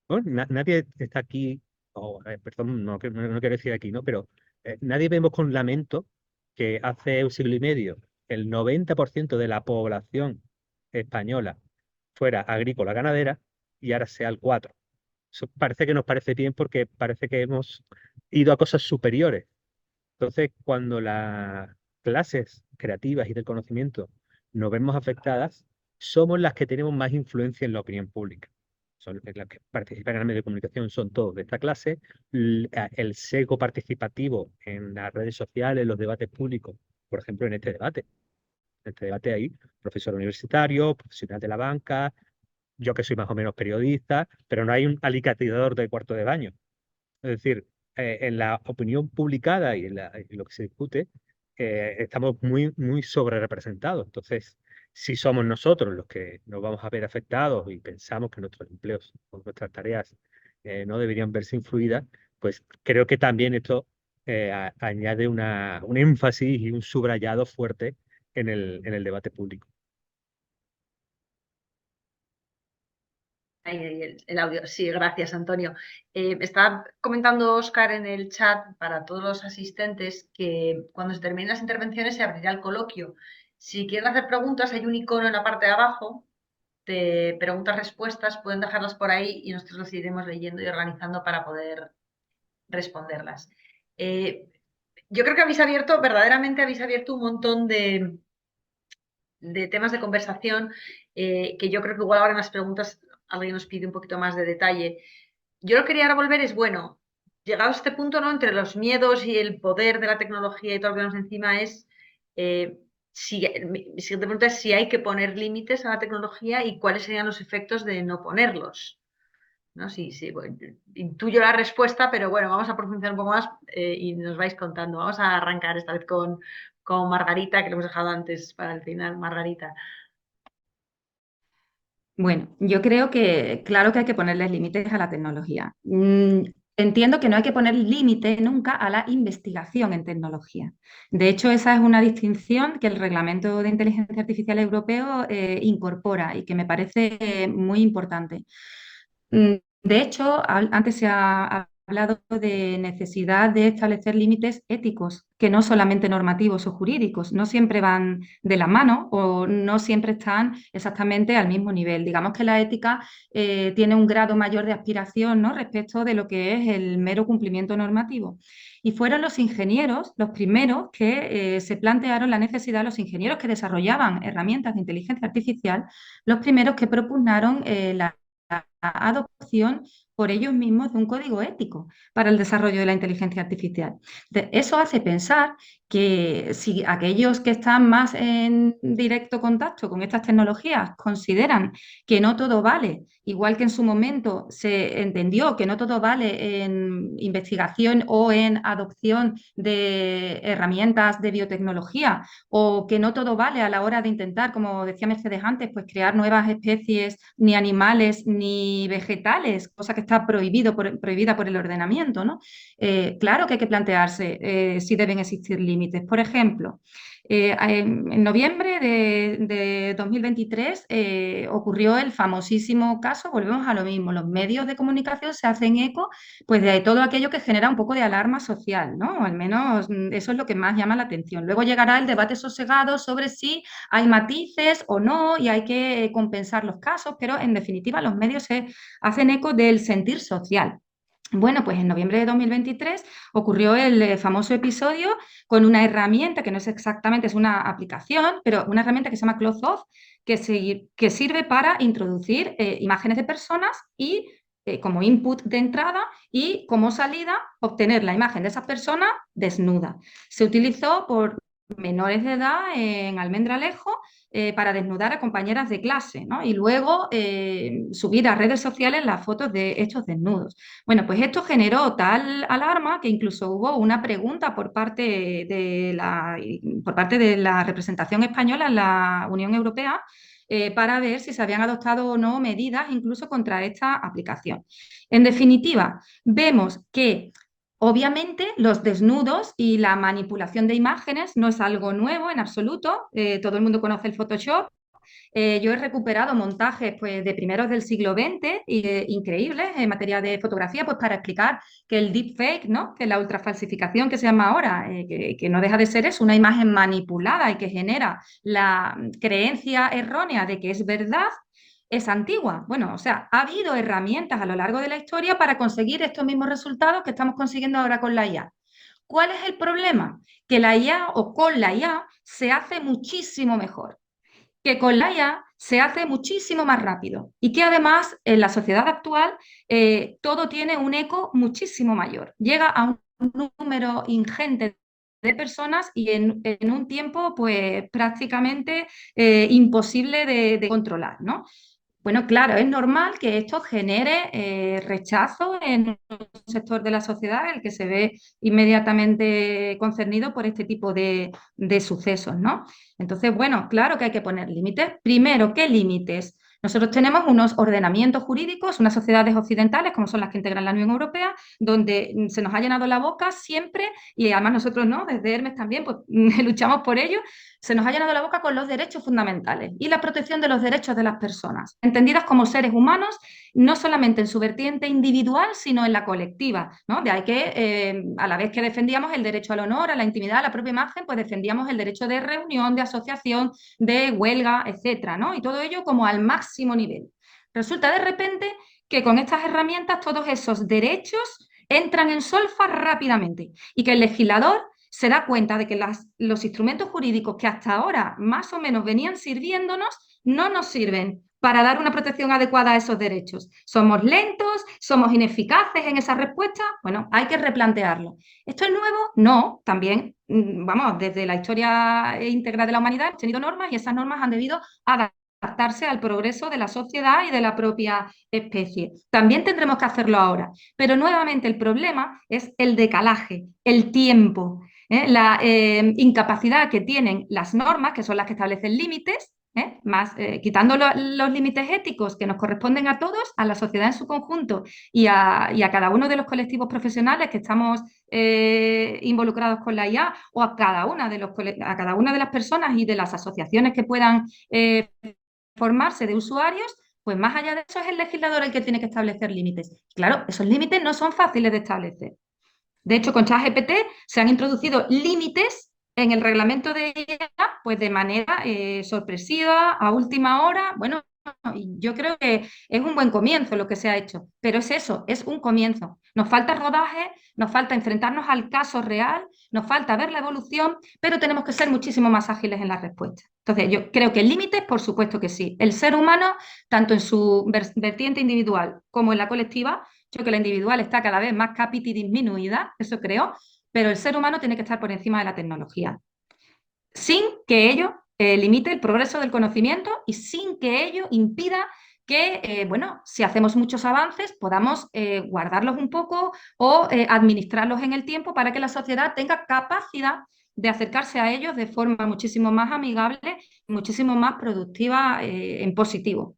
¿No? Nadie está aquí, perdón, no quiero decir aquí, ¿no? Pero nadie vemos con lamento que hace un siglo y medio el 90% de la población española fuera agrícola ganadera y ahora sea el 4%. Eso parece que nos parece bien porque parece que hemos ido a cosas superiores. Entonces, cuando las clases creativas y del conocimiento nos vemos afectadas, somos las que tenemos más influencia en la opinión pública. Son las que participan en el medio de comunicación, son todos de esta clase. El sesgo participativo en las redes sociales, en los debates públicos, por ejemplo, en este debate. En este debate hay profesor universitario, profesional de la banca, yo que soy más o menos periodista, pero no hay un alicateador de cuarto de baño. Es decir, en la opinión publicada y en lo que se discute, estamos muy sobre representados. Entonces, si somos nosotros los que nos vamos a ver afectados y pensamos que nuestros empleos o nuestras tareas no deberían verse influidas, pues creo que también esto añade un énfasis y un subrayado fuerte en el debate público. Ahí el audio. Sí, gracias, Antonio. Estaba comentando Óscar en el chat para todos los asistentes que cuando se terminen las intervenciones se abrirá el coloquio. Si quieren hacer preguntas, hay un icono en la parte de abajo de preguntas-respuestas, pueden dejarlas por ahí y nosotros las iremos leyendo y organizando para poder responderlas. Yo creo que verdaderamente habéis abierto un montón de temas de conversación que yo creo que igual ahora en las preguntas alguien nos pide un poquito más de detalle. Yo lo que quería ahora volver es, bueno, llegado a este punto, ¿no? Entre los miedos y el poder de la tecnología y todo lo que nos encima es, mi siguiente pregunta es si hay que poner límites a la tecnología y cuáles serían los efectos de no ponerlos. ¿No? Sí, bueno, intuyo la respuesta, pero bueno, vamos a profundizar un poco más y nos vais contando. Vamos a arrancar esta vez con Margarita, que lo hemos dejado antes para el final. Margarita. Bueno, yo creo que claro que hay que ponerles límites a la tecnología. Entiendo que no hay que poner límite nunca a la investigación en tecnología. De hecho, esa es una distinción que el Reglamento de Inteligencia Artificial Europeo incorpora y que me parece muy importante. De hecho, antes se ha hablado de necesidad de establecer límites éticos, que no solamente normativos o jurídicos, no siempre van de la mano o no siempre están exactamente al mismo nivel. Digamos que la ética tiene un grado mayor de aspiración, ¿no? Respecto de lo que es el mero cumplimiento normativo. Y fueron los ingenieros los primeros que se plantearon la necesidad, los ingenieros que desarrollaban herramientas de inteligencia artificial, los primeros que propugnaron la adopción por ellos mismos de un código ético para el desarrollo de la inteligencia artificial. Eso hace pensar que si aquellos que están más en directo contacto con estas tecnologías consideran que no todo vale, igual que en su momento se entendió que no todo vale en investigación o en adopción de herramientas de biotecnología, o que no todo vale a la hora de intentar, como decía Mercedes antes, pues crear nuevas especies, ni animales ni vegetales, cosa que está prohibida por el ordenamiento, ¿no? Claro que hay que plantearse si deben existir límites. Por ejemplo, en noviembre de 2023 ocurrió el famosísimo caso, volvemos a lo mismo, los medios de comunicación se hacen eco pues, de todo aquello que genera un poco de alarma social, ¿no? Al menos eso es lo que más llama la atención. Luego llegará el debate sosegado sobre si hay matices o no y hay que compensar los casos, pero en definitiva los medios se hacen eco del sentir social. Bueno, pues en noviembre de 2023 ocurrió el famoso episodio con una herramienta que no es exactamente, es una aplicación, pero una herramienta que se llama Close-Off, que sirve para introducir imágenes de personas y como input de entrada y como salida obtener la imagen de esa persona desnuda. Se utilizó por menores de edad en Almendralejo para desnudar a compañeras de clase, ¿no? Y luego subir a redes sociales las fotos de estos desnudos. Bueno, pues esto generó tal alarma que incluso hubo una pregunta por parte de la representación española en la Unión Europea para ver si se habían adoptado o no medidas incluso contra esta aplicación. En definitiva, vemos que Obviamente, los desnudos y la manipulación de imágenes no es algo nuevo en absoluto. Todo el mundo conoce el Photoshop. Yo he recuperado montajes pues, de primeros del siglo XX, increíbles en materia de fotografía, pues para explicar que el deepfake, ¿no? Que la ultrafalsificación que se llama ahora, que no deja de ser eso, una imagen manipulada y que genera la creencia errónea de que es verdad, es antigua. Bueno, o sea, ha habido herramientas a lo largo de la historia para conseguir estos mismos resultados que estamos consiguiendo ahora con la IA. ¿Cuál es el problema? Que la IA o con la IA se hace muchísimo mejor, que con la IA se hace muchísimo más rápido y que además en la sociedad actual todo tiene un eco muchísimo mayor. Llega a un número ingente de personas y en un tiempo pues prácticamente imposible de controlar, ¿no? Bueno, claro, es normal que esto genere rechazo en un sector de la sociedad, el que se ve inmediatamente concernido por este tipo de sucesos, ¿no? Entonces, bueno, claro que hay que poner límites. Primero, ¿qué límites? Nosotros tenemos unos ordenamientos jurídicos, unas sociedades occidentales, como son las que integran la Unión Europea, donde se nos ha llenado la boca siempre, y además nosotros, ¿no? Desde Hermes también, pues luchamos por ello, se nos ha llenado la boca con los derechos fundamentales y la protección de los derechos de las personas, entendidas como seres humanos, no solamente en su vertiente individual, sino en la colectiva, ¿no? De ahí que, a la vez que defendíamos el derecho al honor, a la intimidad, a la propia imagen, pues defendíamos el derecho de reunión, de asociación, de huelga, etcétera, ¿no? Y todo ello como al máximo nivel. Resulta de repente que con estas herramientas todos esos derechos entran en solfa rápidamente y que el legislador se da cuenta de que los instrumentos jurídicos que hasta ahora más o menos venían sirviéndonos no nos sirven para dar una protección adecuada a esos derechos. Somos lentos, somos ineficaces en esa respuesta. Bueno, hay que replantearlo. ¿Esto es nuevo? No, también, vamos, desde la historia íntegra de la humanidad hemos tenido normas y esas normas han debido adaptarse al progreso de la sociedad y de la propia especie. También tendremos que hacerlo ahora, pero nuevamente el problema es el decalaje, el tiempo, la incapacidad que tienen las normas, que son las que establecen límites, quitando los límites éticos que nos corresponden a todos, a la sociedad en su conjunto y a cada uno de los colectivos profesionales que estamos involucrados con la IA, o a cada una de las personas y de las asociaciones que puedan formarse de usuarios, pues más allá de eso es el legislador el que tiene que establecer límites. Claro, esos límites no son fáciles de establecer. De hecho, con ChatGPT se han introducido límites en el reglamento de IA, pues de manera sorpresiva, a última hora. Bueno, yo creo que es un buen comienzo lo que se ha hecho, pero es eso, es un comienzo. Nos falta rodaje, nos falta enfrentarnos al caso real, nos falta ver la evolución, pero tenemos que ser muchísimo más ágiles en la respuesta. Entonces, yo creo que límites, por supuesto que sí. El ser humano, tanto en su vertiente individual como en la colectiva, creo que la individual está cada vez más cápita y disminuida, eso creo, pero el ser humano tiene que estar por encima de la tecnología, sin que ello limite el progreso del conocimiento y sin que ello impida que, bueno, si hacemos muchos avances, podamos guardarlos un poco o administrarlos en el tiempo para que la sociedad tenga capacidad de acercarse a ellos de forma muchísimo más amigable, muchísimo más productiva en positivo.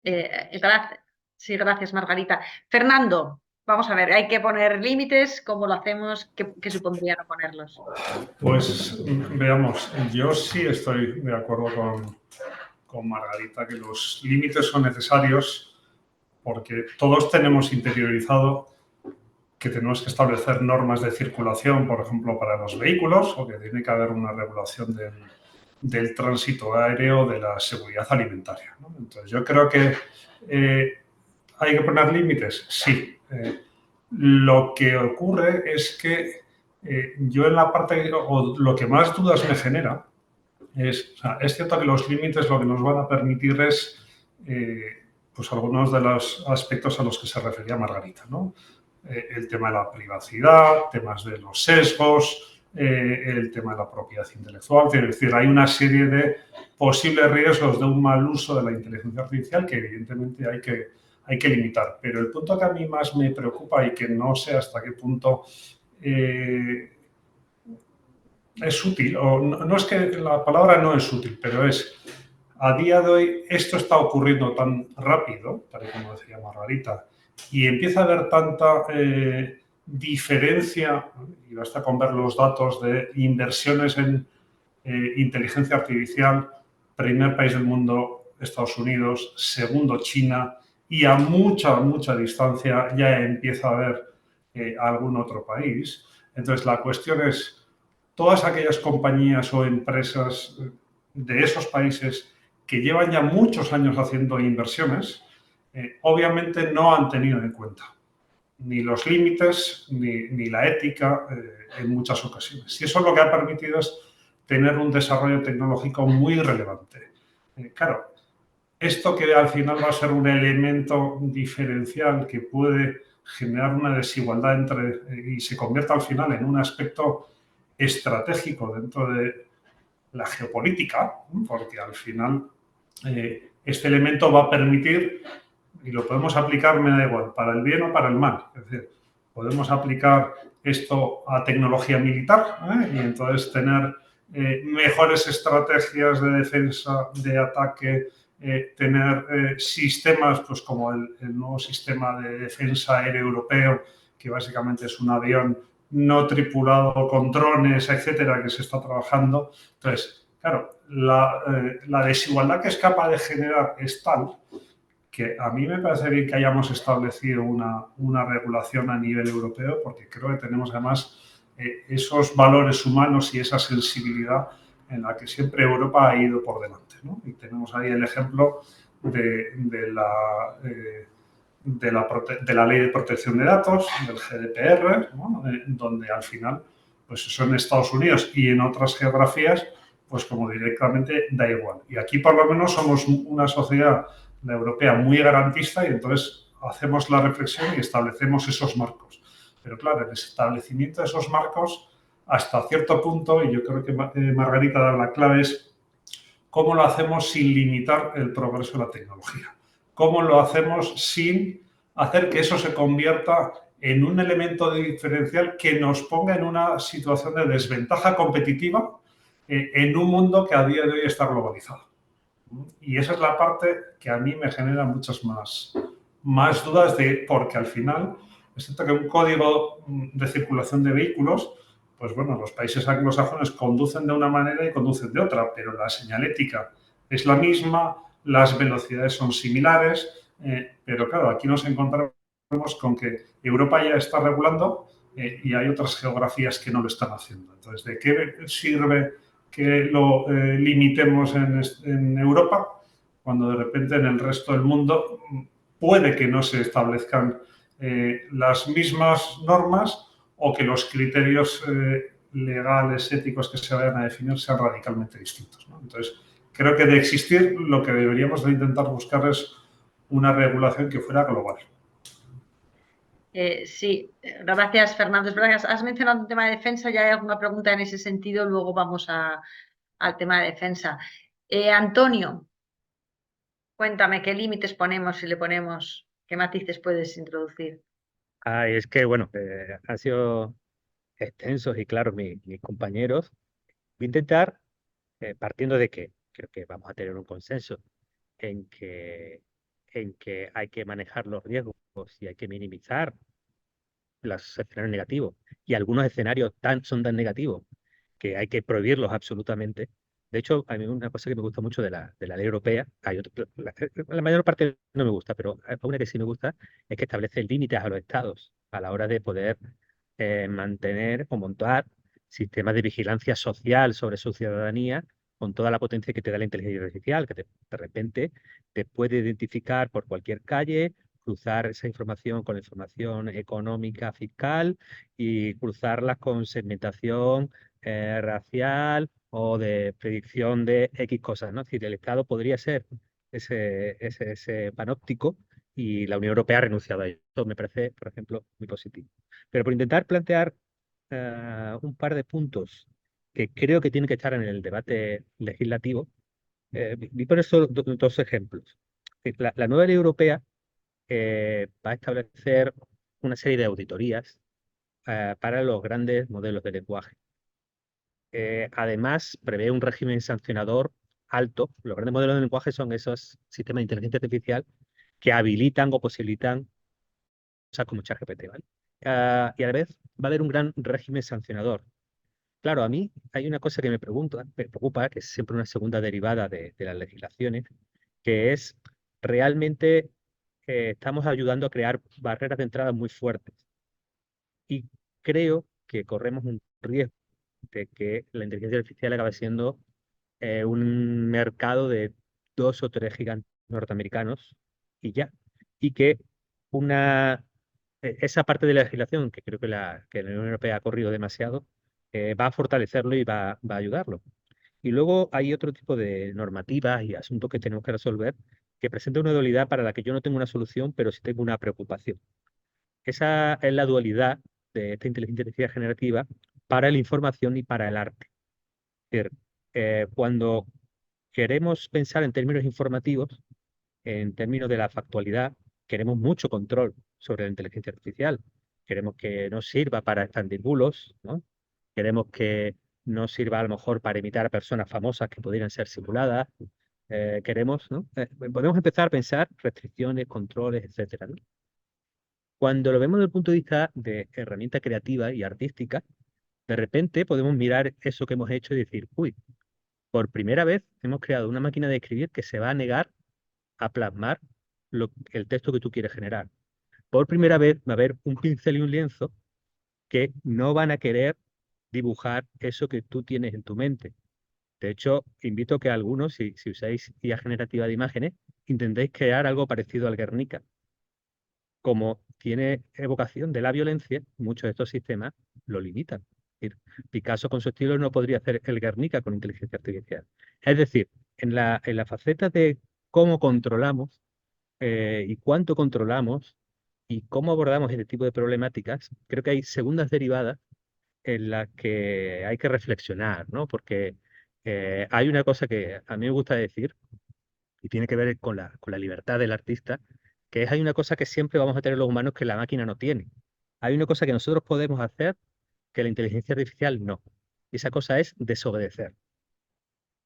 Gracias. Sí, gracias, Margarita. Fernando, vamos a ver, hay que poner límites, ¿cómo lo hacemos? ¿Qué supondría no ponerlos? Pues veamos, yo sí estoy de acuerdo con Margarita, que los límites son necesarios porque todos tenemos interiorizado que tenemos que establecer normas de circulación, por ejemplo, para los vehículos, o que tiene que haber una regulación del tránsito aéreo, de la seguridad alimentaria, ¿no? Entonces, yo creo que ¿hay que poner límites? Sí. Lo que ocurre es que yo en la parte, o lo que más dudas me genera, es cierto que los límites lo que nos van a permitir es pues algunos de los aspectos a los que se refería Margarita, ¿no? El tema de la privacidad, temas de los sesgos, el tema de la propiedad intelectual. Es decir, hay una serie de posibles riesgos de un mal uso de la inteligencia artificial que evidentemente hay que limitar. Pero el punto que a mí más me preocupa y que no sé hasta qué punto es útil, o no es que la palabra no es útil, pero es, a día de hoy esto está ocurriendo tan rápido, tal y como decía Margarita, y empieza a haber tanta diferencia, y basta con ver los datos de inversiones en inteligencia artificial, primer país del mundo, Estados Unidos, segundo China, y a mucha distancia ya empieza a haber algún otro país. Entonces, la cuestión es, todas aquellas compañías o empresas de esos países que llevan ya muchos años haciendo inversiones, obviamente no han tenido en cuenta ni los límites ni la ética en muchas ocasiones. Y eso lo que ha permitido es tener un desarrollo tecnológico muy relevante. Claro, esto que al final va a ser un elemento diferencial que puede generar una desigualdad entre y se convierta al final en un aspecto estratégico dentro de la geopolítica, porque al final este elemento va a permitir, y lo podemos aplicar, me da igual, para el bien o para el mal. Es decir, podemos aplicar esto a tecnología militar y entonces tener mejores estrategias de defensa, de ataque, tener sistemas pues como el nuevo sistema de defensa aéreo europeo, que básicamente es un avión no tripulado con drones, etcétera, que se está trabajando. Entonces, claro, la desigualdad que es capaz de generar es tal que a mí me parece bien que hayamos establecido una regulación a nivel europeo, porque creo que tenemos además esos valores humanos y esa sensibilidad en la que siempre Europa ha ido por delante, ¿no? Y tenemos ahí el ejemplo de la Ley de Protección de Datos, del GDPR, ¿no? Donde al final, pues eso en Estados Unidos y en otras geografías, pues como directamente da igual. Y aquí por lo menos somos una sociedad, la europea, muy garantista y entonces hacemos la reflexión y establecemos esos marcos. Pero claro, el establecimiento de esos marcos hasta cierto punto, y yo creo que Margarita da la clave, es cómo lo hacemos sin limitar el progreso de la tecnología. ¿Cómo lo hacemos sin hacer que eso se convierta en un elemento diferencial que nos ponga en una situación de desventaja competitiva en un mundo que a día de hoy está globalizado? Y esa es la parte que a mí me genera muchas más dudas porque al final es cierto que un código de circulación de vehículos, pues bueno, los países anglosajones conducen de una manera y conducen de otra, pero la señalética es la misma, las velocidades son similares, pero claro, aquí nos encontramos con que Europa ya está regulando y hay otras geografías que no lo están haciendo. Entonces, ¿de qué sirve que lo limitemos en Europa cuando de repente en el resto del mundo puede que no se establezcan las mismas normas o que los criterios legales, éticos que se vayan a definir sean radicalmente distintos, ¿no? Entonces, creo que de existir lo que deberíamos de intentar buscar es una regulación que fuera global. Sí, gracias Fernando. Es verdad que has mencionado un tema de defensa, ya hay alguna pregunta en ese sentido, luego vamos al tema de defensa. Antonio, cuéntame, ¿qué límites ponemos si le ponemos? ¿Qué matices puedes introducir? Es que, bueno, han sido extensos y claros mis compañeros. Voy a intentar, partiendo de que creo que vamos a tener un consenso en que, hay que manejar los riesgos y hay que minimizar los escenarios negativos. Y algunos escenarios son tan negativos que hay que prohibirlos absolutamente. De hecho, a mí una cosa que me gusta mucho de la ley europea, la mayor parte no me gusta, pero una que sí me gusta es que establece límites a los estados a la hora de poder mantener o montar sistemas de vigilancia social sobre su ciudadanía con toda la potencia que te da la inteligencia artificial, que de repente te puede identificar por cualquier calle, cruzar esa información con la información económica, fiscal y cruzarlas con segmentación racial o de predicción de X cosas, ¿no? Es decir, el Estado podría ser ese panóptico y la Unión Europea ha renunciado a ello. Esto me parece, por ejemplo, muy positivo. Pero por intentar plantear un par de puntos que creo que tienen que estar en el debate legislativo, vi por eso dos ejemplos. La nueva ley europea va a establecer una serie de auditorías para los grandes modelos de lenguaje. Además, prevé un régimen sancionador alto. Los grandes modelos de lenguaje son esos sistemas de inteligencia artificial que habilitan o posibilitan cosas como ChatGPT, ¿vale? y a la vez va a haber un gran régimen sancionador. Claro, a mí hay una cosa que me preocupa, que es siempre una segunda derivada de las legislaciones, que es realmente estamos ayudando a crear barreras de entrada muy fuertes. Y creo que corremos un riesgo de que la inteligencia artificial acabe siendo un mercado de 2 o 3 gigantes norteamericanos y ya. Y que esa parte de la legislación, que creo que que la Unión Europea ha corrido demasiado, va a fortalecerlo y va a ayudarlo. Y luego hay otro tipo de normativas y asuntos que tenemos que resolver que presentan una dualidad para la que yo no tengo una solución, pero sí tengo una preocupación. Esa es la dualidad de esta inteligencia artificial generativa para la información y para el arte. Es decir, cuando queremos pensar en términos informativos, en términos de la factualidad, queremos mucho control sobre la inteligencia artificial. Queremos que nos sirva para expandir bulos, ¿no? Queremos que nos sirva a lo mejor para imitar a personas famosas que pudieran ser simuladas. Queremos, ¿no? Podemos empezar a pensar restricciones, controles, etcétera, ¿no? Cuando lo vemos desde el punto de vista de herramienta creativa y artística, de repente podemos mirar eso que hemos hecho y decir, uy, por primera vez hemos creado una máquina de escribir que se va a negar a plasmar el texto que tú quieres generar. Por primera vez va a haber un pincel y un lienzo que no van a querer dibujar eso que tú tienes en tu mente. De hecho, invito a que algunos, si usáis IA generativa de imágenes, intentéis crear algo parecido al Guernica. Como tiene evocación de la violencia, muchos de estos sistemas lo limitan. Es decir, Picasso con su estilo no podría hacer el Guernica con inteligencia artificial. Es decir, en la faceta de cómo controlamos y cuánto controlamos y cómo abordamos este tipo de problemáticas, creo que hay segundas derivadas en las que hay que reflexionar, ¿no? Porque hay una cosa que a mí me gusta decir y tiene que ver con la libertad del artista, que hay una cosa que siempre vamos a tener los humanos que la máquina no tiene. Hay una cosa que nosotros podemos hacer que la inteligencia artificial no. Y esa cosa es desobedecer.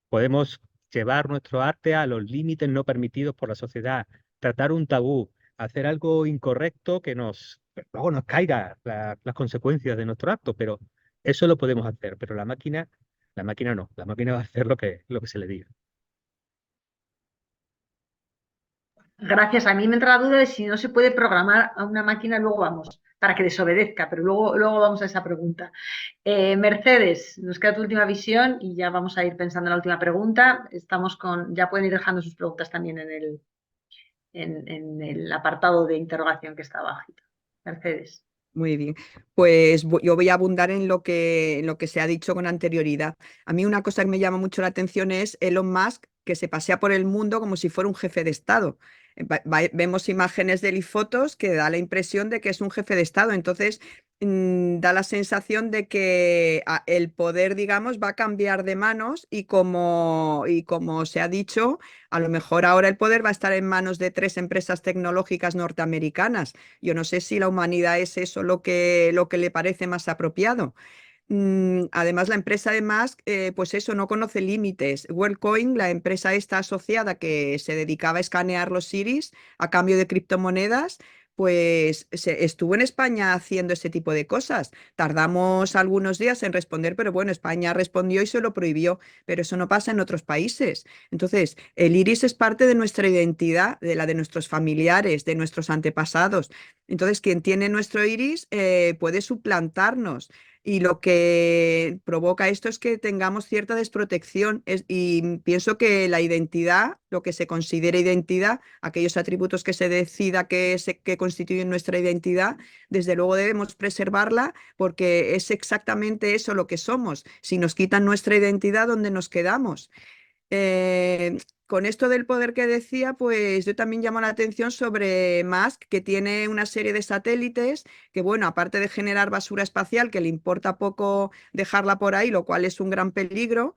Podemos llevar nuestro arte a los límites no permitidos por la sociedad, tratar un tabú, hacer algo incorrecto que luego nos caiga las consecuencias de nuestro acto, pero eso lo podemos hacer, pero la máquina no, la máquina va a hacer lo que se le diga. Gracias. A mí me entra la duda de si no se puede programar a una máquina, luego vamos, para que desobedezca, pero luego vamos a esa pregunta. Mercedes, nos queda tu última visión y ya vamos a ir pensando en la última pregunta. Ya pueden ir dejando sus preguntas también en el apartado de interrogación que está abajito. Mercedes. Muy bien, pues yo voy a abundar en lo que se ha dicho con anterioridad. A mí una cosa que me llama mucho la atención es Elon Musk, que se pasea por el mundo como si fuera un jefe de Estado. Vemos imágenes de él y fotos que da la impresión de que es un jefe de Estado. Entonces, da la sensación de que el poder, digamos, va a cambiar de manos y como se ha dicho, a lo mejor ahora el poder va a estar en manos de 3 empresas tecnológicas norteamericanas. Yo no sé si la humanidad es eso lo que le parece más apropiado. Además, la empresa de Musk, pues eso, no conoce límites. WorldCoin, la empresa esta asociada que se dedicaba a escanear los iris a cambio de criptomonedas, pues estuvo en España haciendo ese tipo de cosas. Tardamos algunos días en responder, pero bueno, España respondió y se lo prohibió, pero eso no pasa en otros países. Entonces, el iris es parte de nuestra identidad, de la de nuestros familiares, de nuestros antepasados. Entonces, quien tiene nuestro iris puede suplantarnos. Y lo que provoca esto es que tengamos cierta desprotección y pienso que la identidad, lo que se considera identidad, aquellos atributos que se decida que constituyen nuestra identidad, desde luego debemos preservarla porque es exactamente eso lo que somos. Si nos quitan nuestra identidad, ¿dónde nos quedamos? Con esto del poder que decía, pues yo también llamo la atención sobre Musk, que tiene una serie de satélites que, bueno, aparte de generar basura espacial, que le importa poco dejarla por ahí, lo cual es un gran peligro,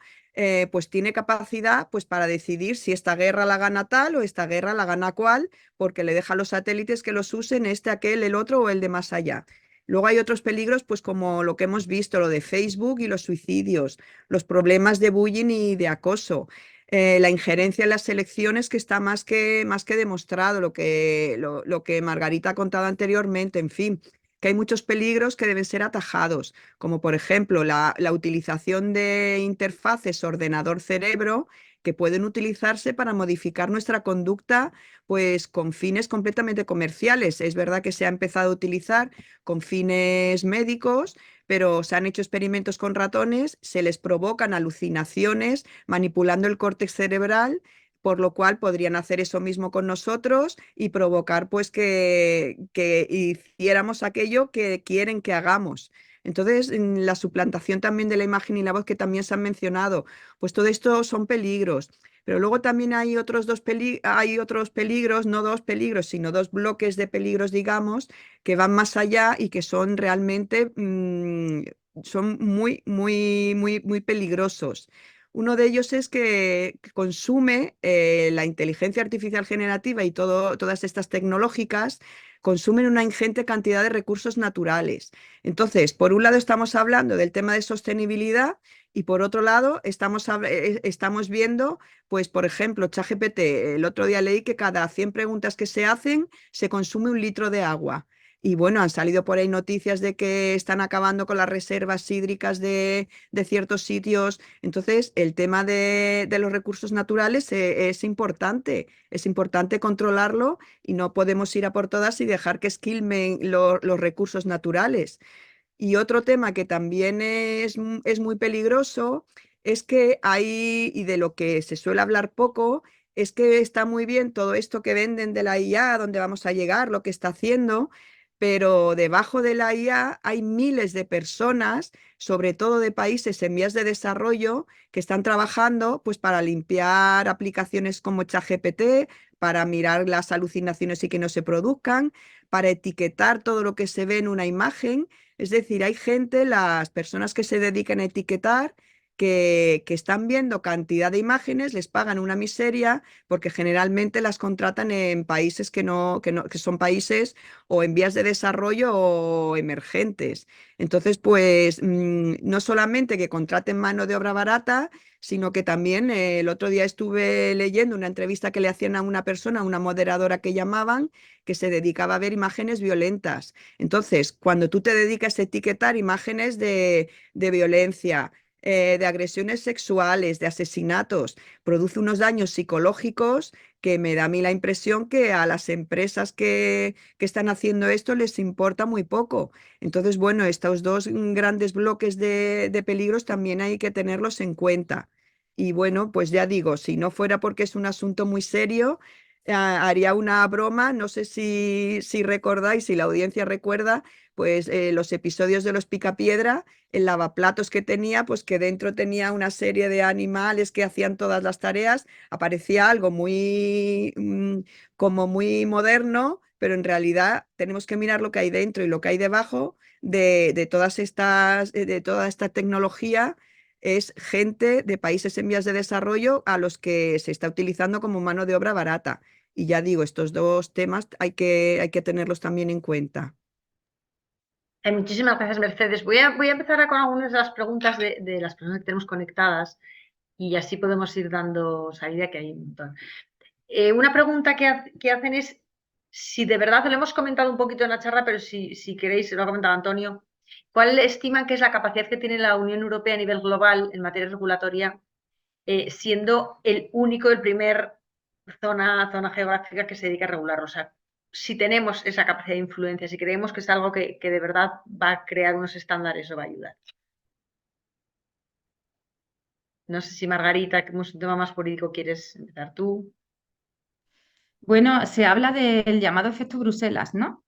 pues tiene capacidad pues, para decidir si esta guerra la gana tal o esta guerra la gana cual, porque le deja los satélites que los usen aquel, el otro o el de más allá. Luego hay otros peligros, pues como lo que hemos visto, lo de Facebook y los suicidios, los problemas de bullying y de acoso, la injerencia en las elecciones que está más que demostrado, lo que Margarita ha contado anteriormente, en fin, que hay muchos peligros que deben ser atajados, como por ejemplo la utilización de interfaces ordenador-cerebro que pueden utilizarse para modificar nuestra conducta, pues con fines completamente comerciales. Es verdad que se ha empezado a utilizar con fines médicos, pero se han hecho experimentos con ratones, se les provocan alucinaciones manipulando el córtex cerebral, por lo cual podrían hacer eso mismo con nosotros y provocar pues que hiciéramos aquello que quieren que hagamos. Entonces, la suplantación también de la imagen y la voz que también se han mencionado, pues todo esto son peligros. Pero luego también hay hay otros peligros, no dos peligros, sino dos bloques de peligros, digamos, que van más allá y que son realmente son muy peligrosos. Uno de ellos es que consume la inteligencia artificial generativa y todas estas tecnológicas consumen una ingente cantidad de recursos naturales. Entonces, por un lado estamos hablando del tema de sostenibilidad y por otro lado estamos viendo, pues por ejemplo, ChatGPT, el otro día leí que cada 100 preguntas que se hacen se consume 1 litro de agua. Y bueno, han salido por ahí noticias de que están acabando con las reservas hídricas de ciertos sitios. Entonces, el tema de los recursos naturales es importante controlarlo y no podemos ir a por todas y dejar que esquilmen los recursos naturales. Y otro tema que también es muy peligroso es que hay, y de lo que se suele hablar poco, es que está muy bien todo esto que venden de la IA, dónde vamos a llegar, lo que está haciendo, pero debajo de la IA hay miles de personas, sobre todo de países en vías de desarrollo, que están trabajando pues, para limpiar aplicaciones como ChatGPT, para mirar las alucinaciones y que no se produzcan, para etiquetar todo lo que se ve en una imagen. Es decir, hay gente, las personas que se dedican a etiquetar, que están viendo cantidad de imágenes, les pagan una miseria porque generalmente las contratan en países que son países o en vías de desarrollo o emergentes. Entonces, pues no solamente que contraten mano de obra barata, sino que también el otro día estuve leyendo una entrevista que le hacían a una persona, a una moderadora que llamaban, que se dedicaba a ver imágenes violentas. Entonces, cuando tú te dedicas a etiquetar imágenes de violencia, de agresiones sexuales, de asesinatos, produce unos daños psicológicos que me da a mí la impresión que a las empresas que están haciendo esto les importa muy poco. Entonces, bueno, estos dos grandes bloques de peligros también hay que tenerlos en cuenta. Y bueno, pues ya digo, si no fuera porque es un asunto muy serio, haría una broma, no sé si recordáis, si la audiencia recuerda, pues los episodios de los Picapiedra, el lavaplatos que tenía, pues que dentro tenía una serie de animales que hacían todas las tareas, aparecía algo como muy moderno, pero en realidad tenemos que mirar lo que hay dentro y lo que hay debajo de toda esta tecnología. Es gente de países en vías de desarrollo a los que se está utilizando como mano de obra barata. Y ya digo, estos dos temas hay que tenerlos también en cuenta. Muchísimas gracias, Mercedes. Voy a empezar con algunas de las preguntas de las personas que tenemos conectadas y así podemos ir dando salida, que hay un montón. Una pregunta que hacen es si de verdad, lo hemos comentado un poquito en la charla, pero si queréis, lo ha comentado Antonio, ¿cuál estiman que es la capacidad que tiene la Unión Europea a nivel global en materia regulatoria, siendo el primer zona geográfica que se dedica a regularlo? O sea, si tenemos esa capacidad de influencia, si creemos que es algo que de verdad va a crear unos estándares o va a ayudar. No sé si Margarita, que es un tema más jurídico, quieres empezar tú. Bueno, se habla del llamado efecto Bruselas, ¿no?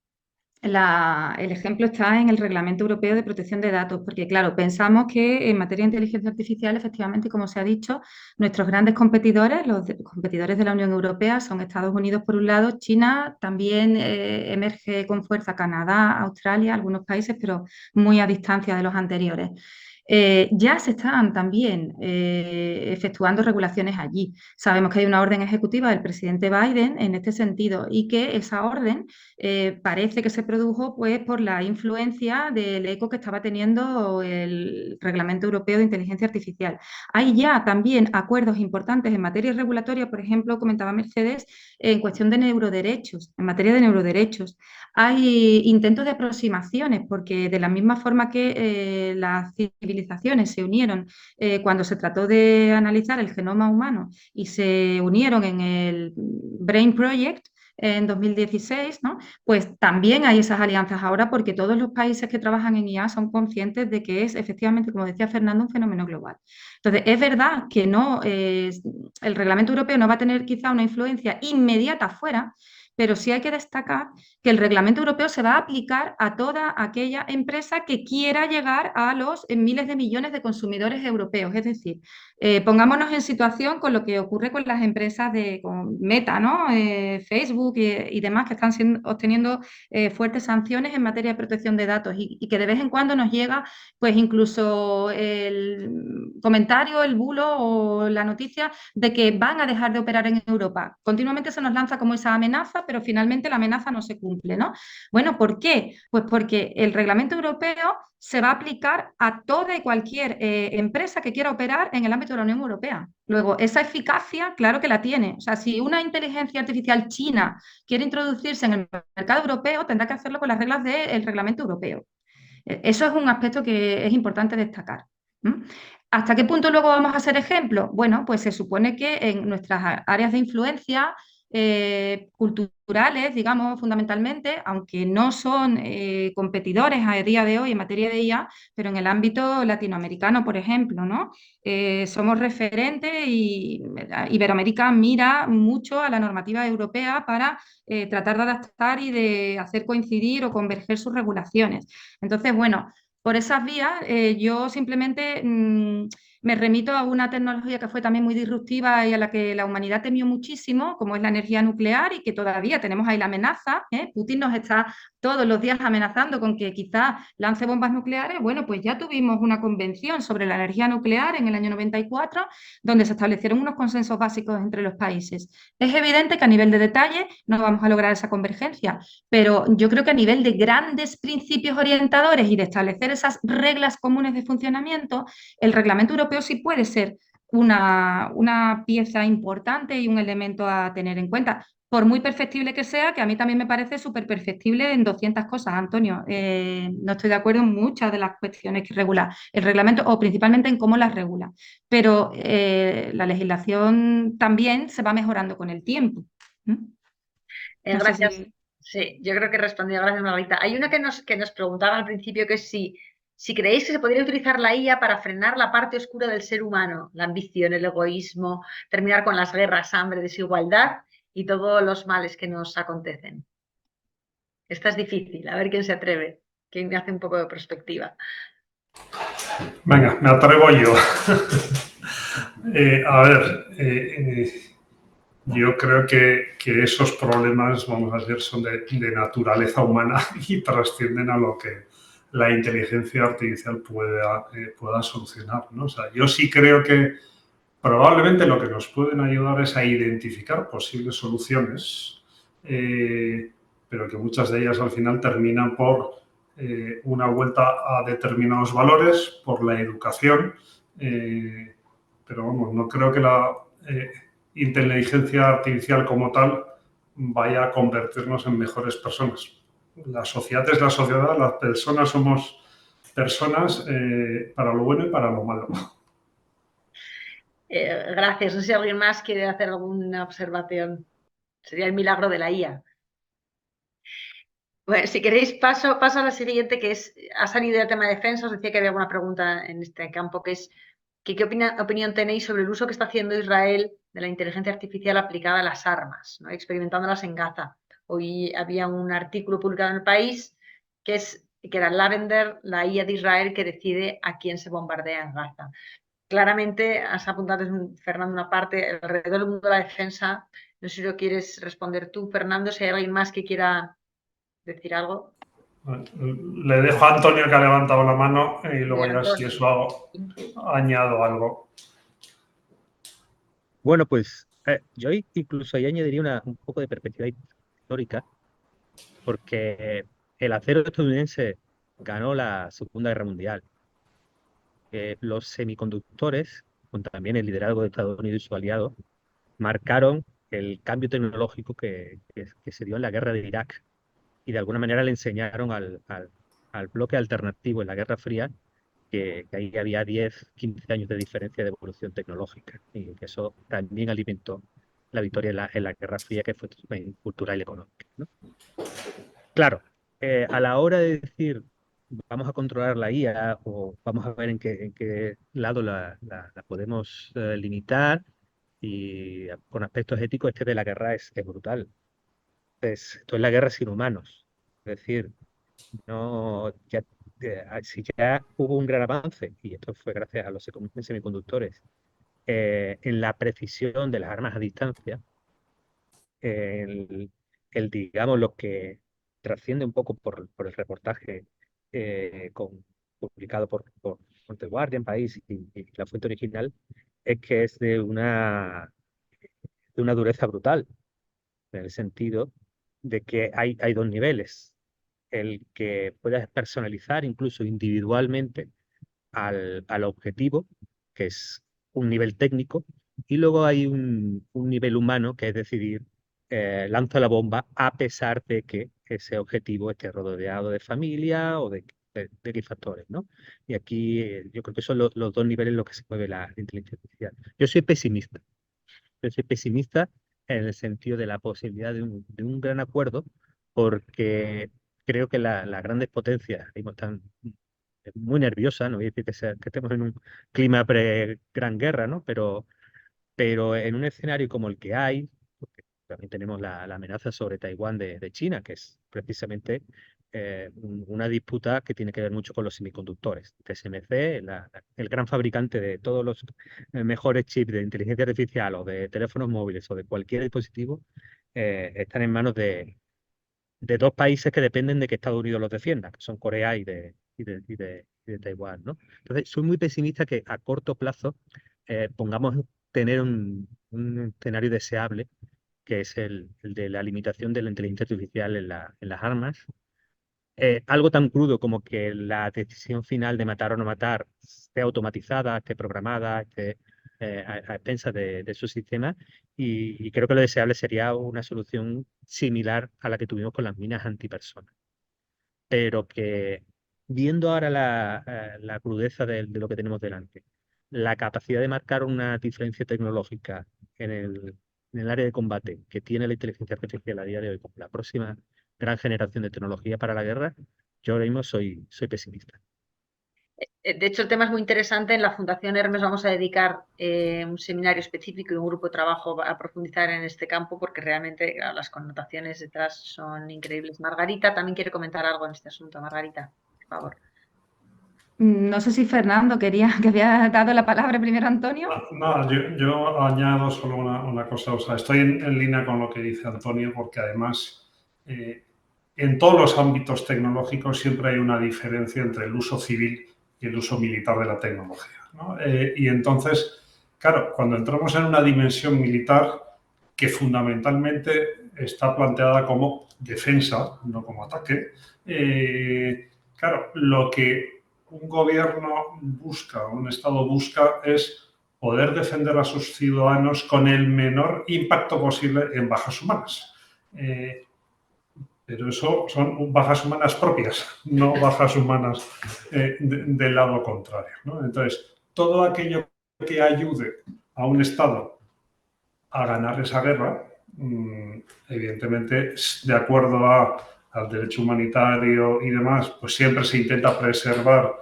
El ejemplo está en el Reglamento Europeo de Protección de Datos, porque claro, pensamos que en materia de inteligencia artificial, efectivamente, como se ha dicho, nuestros grandes competidores, competidores de la Unión Europea, son Estados Unidos por un lado, China también emerge con fuerza, Canadá, Australia, algunos países, pero muy a distancia de los anteriores. ya se están también efectuando regulaciones allí. Sabemos que hay una orden ejecutiva del presidente Biden en este sentido y que esa orden parece que se produjo pues, por la influencia del eco que estaba teniendo el Reglamento Europeo de Inteligencia Artificial. Hay ya también acuerdos importantes en materia regulatoria, por ejemplo, comentaba Mercedes, en cuestión de neuroderechos, en materia de neuroderechos. Hay intentos de aproximaciones, porque de la misma forma que las civilizaciones se unieron cuando se trató de analizar el genoma humano y se unieron en el Brain Project en 2016, ¿no? Pues también hay esas alianzas ahora porque todos los países que trabajan en IA son conscientes de que es efectivamente, como decía Fernando, un fenómeno global. Entonces, es verdad que no, el reglamento europeo no va a tener quizá una influencia inmediata fuera, pero sí hay que destacar que el reglamento europeo se va a aplicar a toda aquella empresa que quiera llegar a los miles de millones de consumidores europeos. Es decir, pongámonos en situación con lo que ocurre con las empresas con Meta, ¿no? Facebook y demás que están obteniendo fuertes sanciones en materia de protección de datos y que de vez en cuando nos llega pues incluso el comentario, el bulo o la noticia de que van a dejar de operar en Europa. Continuamente se nos lanza como esa amenaza, pero finalmente la amenaza no se cumple, ¿no? Bueno, ¿por qué? Pues porque el reglamento europeo se va a aplicar a toda y cualquier empresa que quiera operar en el ámbito de la Unión Europea. Luego, esa eficacia, claro que la tiene. O sea, si una inteligencia artificial china quiere introducirse en el mercado europeo, tendrá que hacerlo con las reglas del reglamento europeo. Eso es un aspecto que es importante destacar. ¿Hasta qué punto luego vamos a hacer ejemplo? Bueno, pues se supone que en nuestras áreas de influencia culturales, digamos, fundamentalmente, aunque no son competidores a día de hoy en materia de IA, pero en el ámbito latinoamericano, por ejemplo, ¿no? Somos referentes y Iberoamérica mira mucho a la normativa europea para tratar de adaptar y de hacer coincidir o converger sus regulaciones. Entonces, bueno, por esas vías yo simplemente me remito a una tecnología que fue también muy disruptiva y a la que la humanidad temió muchísimo, como es la energía nuclear y que todavía tenemos ahí la amenaza. Putin nos está todos los días amenazando con que quizás lance bombas nucleares. Bueno, pues ya tuvimos una convención sobre la energía nuclear en el año 94, donde se establecieron unos consensos básicos entre los países. Es evidente que a nivel de detalle no vamos a lograr esa convergencia, pero yo creo que a nivel de grandes principios orientadores y de establecer esas reglas comunes de funcionamiento, el reglamento europeo sí puede ser una pieza importante y un elemento a tener en cuenta. Por muy perfectible que sea, que a mí también me parece súper perfectible en 200 cosas, Antonio. No estoy de acuerdo en muchas de las cuestiones que regula el reglamento o principalmente en cómo las regula, pero la legislación también se va mejorando con el tiempo. No sé Gracias. si... Sí, yo creo que he respondido. Gracias, Margarita. Hay una que nos preguntaba al principio, que es si creéis que se podría utilizar la IA para frenar la parte oscura del ser humano, la ambición, el egoísmo, terminar con las guerras, hambre, desigualdad y todos los males que nos acontecen. Esta es difícil, a ver quién se atreve, quién hace un poco de perspectiva. Venga, me atrevo yo. A ver, yo creo que esos problemas, vamos a decir, son de naturaleza humana y trascienden a lo que la inteligencia artificial pueda solucionar, ¿no? O sea, yo sí creo que probablemente lo que nos pueden ayudar es a identificar posibles soluciones, pero que muchas de ellas al final terminan por una vuelta a determinados valores, por la educación, pero vamos, no creo que la inteligencia artificial como tal vaya a convertirnos en mejores personas. La sociedad es la sociedad, las personas somos personas para lo bueno y para lo malo. Gracias. No sé si alguien más quiere hacer alguna observación. Sería el milagro de la IA. Bueno, si queréis, paso a la siguiente, que ha salido el tema de defensa. Os decía que había alguna pregunta en este campo, que es ¿qué opinión tenéis sobre el uso que está haciendo Israel de la inteligencia artificial aplicada a las armas, ¿no? Experimentándolas en Gaza? Hoy había un artículo publicado en El País que era Lavender, la IA de Israel que decide a quién se bombardea en Gaza. Claramente has apuntado, Fernando, una parte alrededor del mundo de la defensa. No sé si lo quieres responder tú, Fernando, si hay alguien más que quiera decir algo. Le dejo a Antonio, que ha levantado la mano, y luego Bien, ya si Antonio. eso añado algo. Bueno, pues yo incluso ahí añadiría un poco de perspectiva histórica, porque el acero estadounidense ganó la Segunda Guerra Mundial. Los semiconductores, con también el liderazgo de Estados Unidos y sus aliados, marcaron el cambio tecnológico que se dio en la guerra de Irak, y de alguna manera le enseñaron al bloque alternativo en la Guerra Fría que ahí había 10, 15 años de diferencia de evolución tecnológica, y que eso también alimentó la victoria en la Guerra Fría, que fue cultural y económica, ¿no? Claro, a la hora de decir vamos a controlar la IA o vamos a ver en qué lado la podemos limitar, y con aspectos éticos, de la guerra es brutal. Esto es la guerra sin humanos. Es decir, no, si ya hubo un gran avance, y esto fue gracias a los semiconductores, en la precisión de las armas a distancia, el, digamos, lo que trasciende un poco por el reportaje publicado por The Guardian, País y la fuente original, es que es de una dureza brutal, en el sentido de que hay dos niveles: el que puedas personalizar incluso individualmente al objetivo, que es un nivel técnico, y luego hay un nivel humano, que es decidir, lanzo la bomba a pesar de que ese objetivo esté rodeado de familia o de X factores, ¿no? Y aquí yo creo que son los dos niveles en los que se mueve la inteligencia artificial. Yo soy pesimista. Yo soy pesimista en el sentido de la posibilidad de un gran acuerdo, porque creo que las grandes potencias ahora mismo están muy nerviosas. No voy a decir que estemos en un clima pre-gran guerra, ¿no? Pero en un escenario como el que hay, porque también tenemos la amenaza sobre Taiwán de China, que es precisamente una disputa que tiene que ver mucho con los semiconductores. TSMC, el gran fabricante de todos los mejores chips de inteligencia artificial o de teléfonos móviles o de cualquier dispositivo, están en manos de dos países que dependen de que Estados Unidos los defienda, que son Corea y de Taiwán, ¿no? Entonces, soy muy pesimista que a corto plazo pongamos tener un escenario deseable, que es el de la limitación de la inteligencia artificial en las armas. Algo tan crudo como que la decisión final de matar o no matar esté automatizada, esté programada, esté a expensas de su sistema, y creo que lo deseable sería una solución similar a la que tuvimos con las minas antipersonas. Pero que, viendo ahora la crudeza de lo que tenemos delante, la capacidad de marcar una diferencia tecnológica en el área de combate que tiene la inteligencia artificial a día de hoy, como la próxima gran generación de tecnología para la guerra, yo ahora mismo soy pesimista. De hecho, el tema es muy interesante. En la Fundación Hermes vamos a dedicar un seminario específico y un grupo de trabajo a profundizar en este campo, porque realmente, claro, las connotaciones detrás son increíbles. Margarita también quiere comentar algo en este asunto. Margarita, por favor. No sé si Fernando quería que había dado la palabra primero a Antonio. No, yo añado solo una cosa. O sea, estoy en línea con lo que dice Antonio, porque además en todos los ámbitos tecnológicos siempre hay una diferencia entre el uso civil y el uso militar de la tecnología, ¿no? Y entonces, claro, cuando entramos en una dimensión militar que fundamentalmente está planteada como defensa, no como ataque, claro, lo que un gobierno busca, un Estado busca, es poder defender a sus ciudadanos con el menor impacto posible en bajas humanas. Pero eso son bajas humanas propias, no bajas humanas del lado contrario, ¿no? Entonces, todo aquello que ayude a un Estado a ganar esa guerra, evidentemente, de acuerdo al derecho humanitario y demás, pues siempre se intenta preservar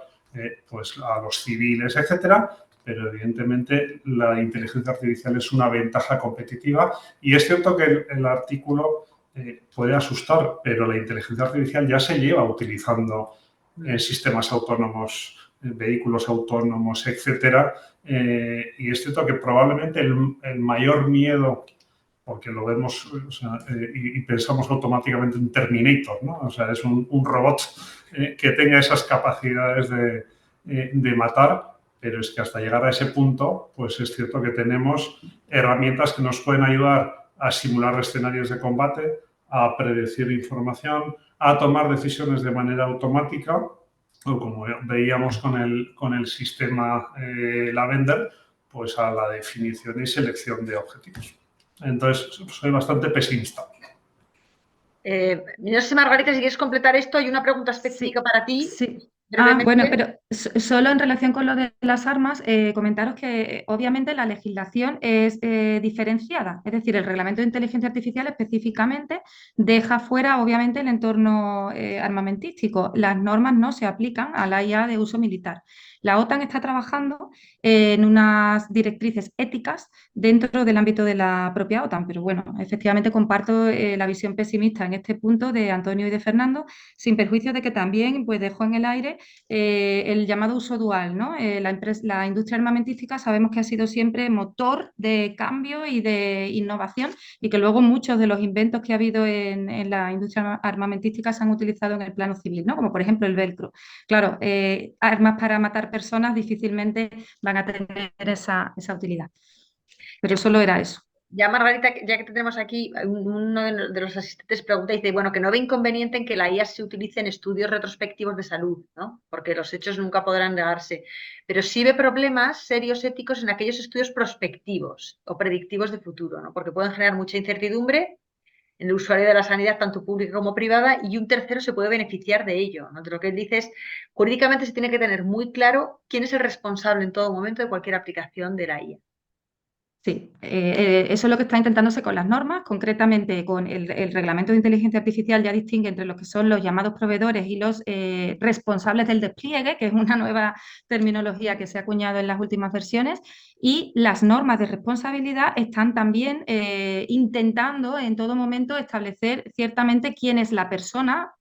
pues a los civiles, etcétera, pero evidentemente la inteligencia artificial es una ventaja competitiva, y es cierto que el artículo puede asustar, pero la inteligencia artificial ya se lleva utilizando en sistemas autónomos, vehículos autónomos, etcétera, y es cierto que probablemente el mayor miedo porque lo vemos, o sea, y pensamos automáticamente en Terminator, ¿no? O sea, es un robot que tenga esas capacidades de matar, pero es que hasta llegar a ese punto, pues es cierto que tenemos herramientas que nos pueden ayudar a simular escenarios de combate, a predecir información, a tomar decisiones de manera automática, o como veíamos con el sistema Lavender, pues a la definición y selección de objetivos. Entonces, soy bastante pesimista. No sé, Margarita, si quieres completar esto, hay una pregunta específica para ti. Sí. Brevemente. Bueno, pero solo en relación con lo de las armas, comentaros que obviamente la legislación es diferenciada, es decir, el reglamento de inteligencia artificial específicamente deja fuera obviamente el entorno armamentístico. Las normas no se aplican a la IA de uso militar. La OTAN está trabajando en unas directrices éticas dentro del ámbito de la propia OTAN, pero bueno, efectivamente comparto la visión pesimista en este punto de Antonio y de Fernando, sin perjuicio de que también pues, dejó en el aire el llamado uso dual, ¿no? La industria armamentística sabemos que ha sido siempre motor de cambio y de innovación y que luego muchos de los inventos que ha habido en la industria armamentística se han utilizado en el plano civil, ¿no? Como por ejemplo el velcro. Claro, armas para matar personas difícilmente van a tener esa utilidad. Pero solo era eso. Ya, Margarita, ya que tenemos aquí, uno de los asistentes pregunta y dice, bueno, que no ve inconveniente en que la IA se utilice en estudios retrospectivos de salud, ¿no? Porque los hechos nunca podrán negarse, pero sí ve problemas serios éticos en aquellos estudios prospectivos o predictivos de futuro, ¿no? Porque pueden generar mucha incertidumbre en el usuario de la sanidad, tanto pública como privada, y un tercero se puede beneficiar de ello, ¿no? Entonces, lo que él dice es, jurídicamente se tiene que tener muy claro quién es el responsable en todo momento de cualquier aplicación de la IA. Sí, eso es lo que está intentándose con las normas, concretamente con el reglamento de inteligencia artificial ya distingue entre lo que son los llamados proveedores y los responsables del despliegue, que es una nueva terminología que se ha acuñado en las últimas versiones, y las normas de responsabilidad están también intentando en todo momento establecer ciertamente quién es la persona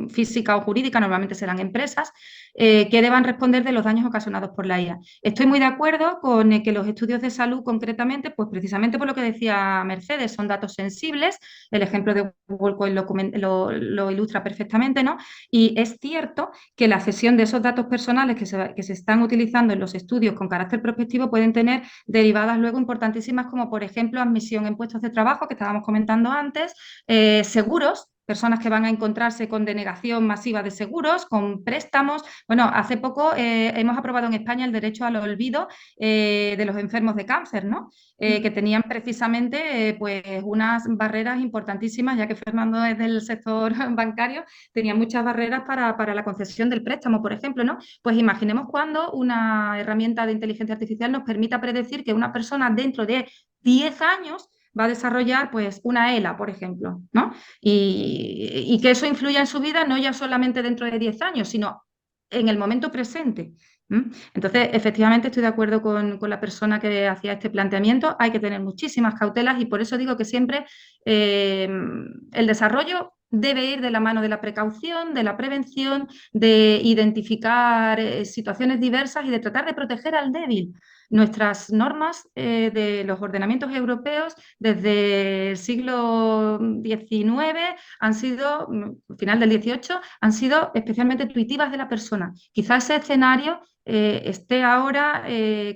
física o jurídica, normalmente serán empresas, que deban responder de los daños ocasionados por la IA. Estoy muy de acuerdo con que los estudios de salud concretamente, pues precisamente por lo que decía Mercedes, son datos sensibles, el ejemplo de Google lo ilustra perfectamente, ¿no? Y es cierto que la cesión de esos datos personales que se están utilizando en los estudios con carácter prospectivo pueden tener derivadas luego importantísimas como, por ejemplo, admisión en puestos de trabajo, que estábamos comentando antes, seguros, personas que van a encontrarse con denegación masiva de seguros, con préstamos. Bueno, hace poco hemos aprobado en España el derecho al olvido de los enfermos de cáncer, ¿no? Que tenían precisamente pues unas barreras importantísimas, ya que Fernando es del sector bancario, tenía muchas barreras para la concesión del préstamo, por ejemplo, ¿no? Pues imaginemos cuando una herramienta de inteligencia artificial nos permita predecir que una persona dentro de 10 años va a desarrollar pues una ELA, por ejemplo, ¿no? Y que eso influya en su vida no ya solamente dentro de 10 años, sino en el momento presente. Entonces, efectivamente, estoy de acuerdo con la persona que hacía este planteamiento. Hay que tener muchísimas cautelas y por eso digo que siempre el desarrollo debe ir de la mano de la precaución, de la prevención, de identificar situaciones diversas y de tratar de proteger al débil. Nuestras normas de los ordenamientos europeos desde el siglo XIX han sido, final del XVIII, han sido especialmente intuitivas de la persona. Quizás ese escenario esté ahora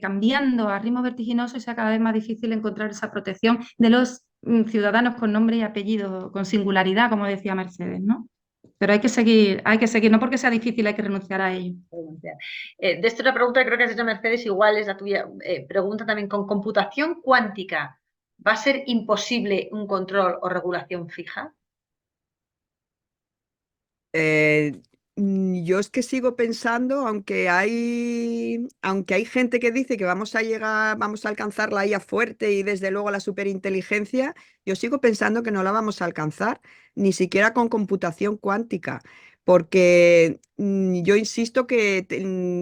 cambiando a ritmo vertiginoso y sea cada vez más difícil encontrar esa protección de los ciudadanos con nombre y apellido, con singularidad, como decía Mercedes, ¿no? Pero hay que seguir, no porque sea difícil, hay que renunciar a ello. De esto una pregunta que creo que has hecho, Mercedes, igual es la tuya. Pregunta también, ¿con computación cuántica va a ser imposible un control o regulación fija? Yo es que sigo pensando, aunque hay gente que dice que vamos a alcanzar la IA fuerte y desde luego la superinteligencia, yo sigo pensando que no la vamos a alcanzar, ni siquiera con computación cuántica, porque yo insisto que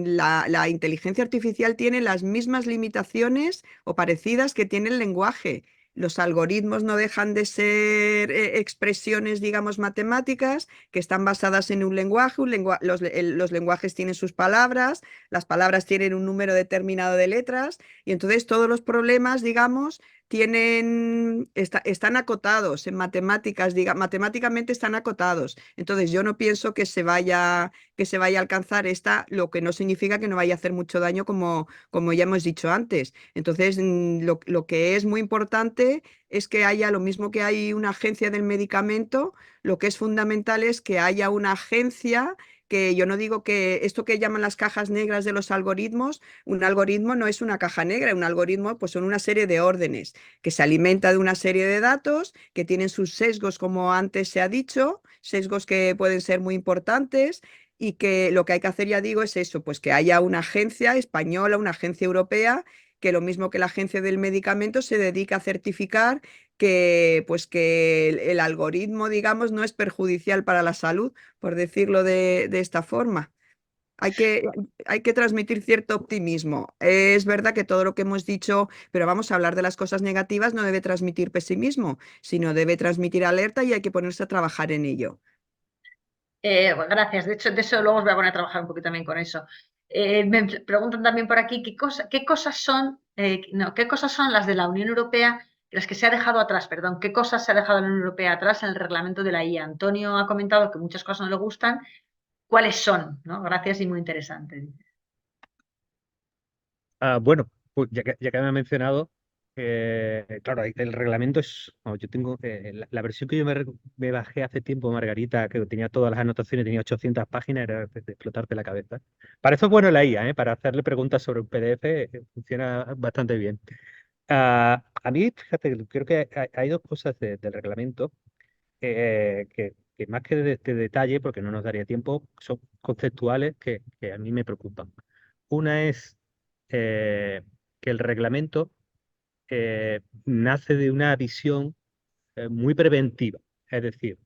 la inteligencia artificial tiene las mismas limitaciones o parecidas que tiene el lenguaje. Los algoritmos no dejan de ser expresiones, digamos, matemáticas que están basadas en un lenguaje. Los lenguajes tienen sus palabras, las palabras tienen un número determinado de letras y entonces todos los problemas, digamos, están acotados en matemáticas, matemáticamente están acotados. Entonces yo no pienso que se vaya a alcanzar esta, lo que no significa que no vaya a hacer mucho daño como ya hemos dicho antes. Entonces lo que es muy importante es que haya lo mismo que hay una agencia del medicamento, lo que es fundamental es que haya una agencia que yo no digo que esto que llaman las cajas negras de los algoritmos, un algoritmo no es una caja negra, un algoritmo pues son una serie de órdenes que se alimenta de una serie de datos que tienen sus sesgos, como antes se ha dicho, sesgos que pueden ser muy importantes y que lo que hay que hacer, ya digo, es eso, pues que haya una agencia española, una agencia europea, que lo mismo que la agencia del medicamento se dedica a certificar que, pues que el algoritmo, digamos, no es perjudicial para la salud, por decirlo de esta forma. Hay que, hay que transmitir cierto optimismo. Es verdad que todo lo que hemos dicho, pero vamos a hablar de las cosas negativas, no debe transmitir pesimismo, sino debe transmitir alerta y hay que ponerse a trabajar en ello. Bueno, gracias. De hecho, de eso luego os voy a poner a trabajar un poquito también con eso. Me preguntan también por aquí qué cosas son, qué cosas son las de la Unión Europea, las que se ha dejado atrás, perdón, qué cosas se ha dejado la Unión Europea atrás en el reglamento de la IA. Antonio ha comentado que muchas cosas no le gustan. ¿Cuáles son? ¿No? Gracias y muy interesante. Bueno, pues ya que me ha mencionado, claro, el reglamento es, yo tengo la versión que yo me bajé hace tiempo, Margarita, que tenía todas las anotaciones, tenía 800 páginas, era de explotarte la cabeza. Para eso es bueno la IA, para hacerle preguntas sobre un PDF, funciona bastante bien. A mí, fíjate, creo que hay dos cosas del reglamento que más que de detalle, porque no nos daría tiempo, son conceptuales que a mí me preocupan. Una es que el reglamento nace de una visión muy preventiva. Es decir,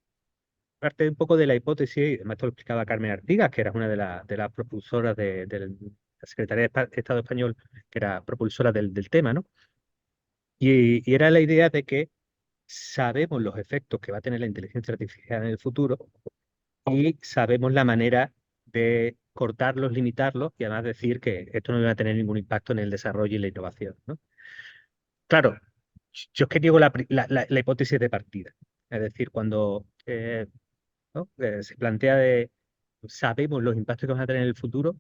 parte un poco de la hipótesis, y además esto lo explicaba Carmen Artigas, que era una de las propulsoras de la Secretaría de Estado español, que era propulsora del tema, ¿no? Y era la idea de que sabemos los efectos que va a tener la inteligencia artificial en el futuro y sabemos la manera de cortarlos, limitarlos y además decir que esto no va a tener ningún impacto en el desarrollo y la innovación, ¿no? Claro, yo es que niego la hipótesis de partida. Es decir, cuando ¿no? Se plantea de sabemos los impactos que van a tener en el futuro,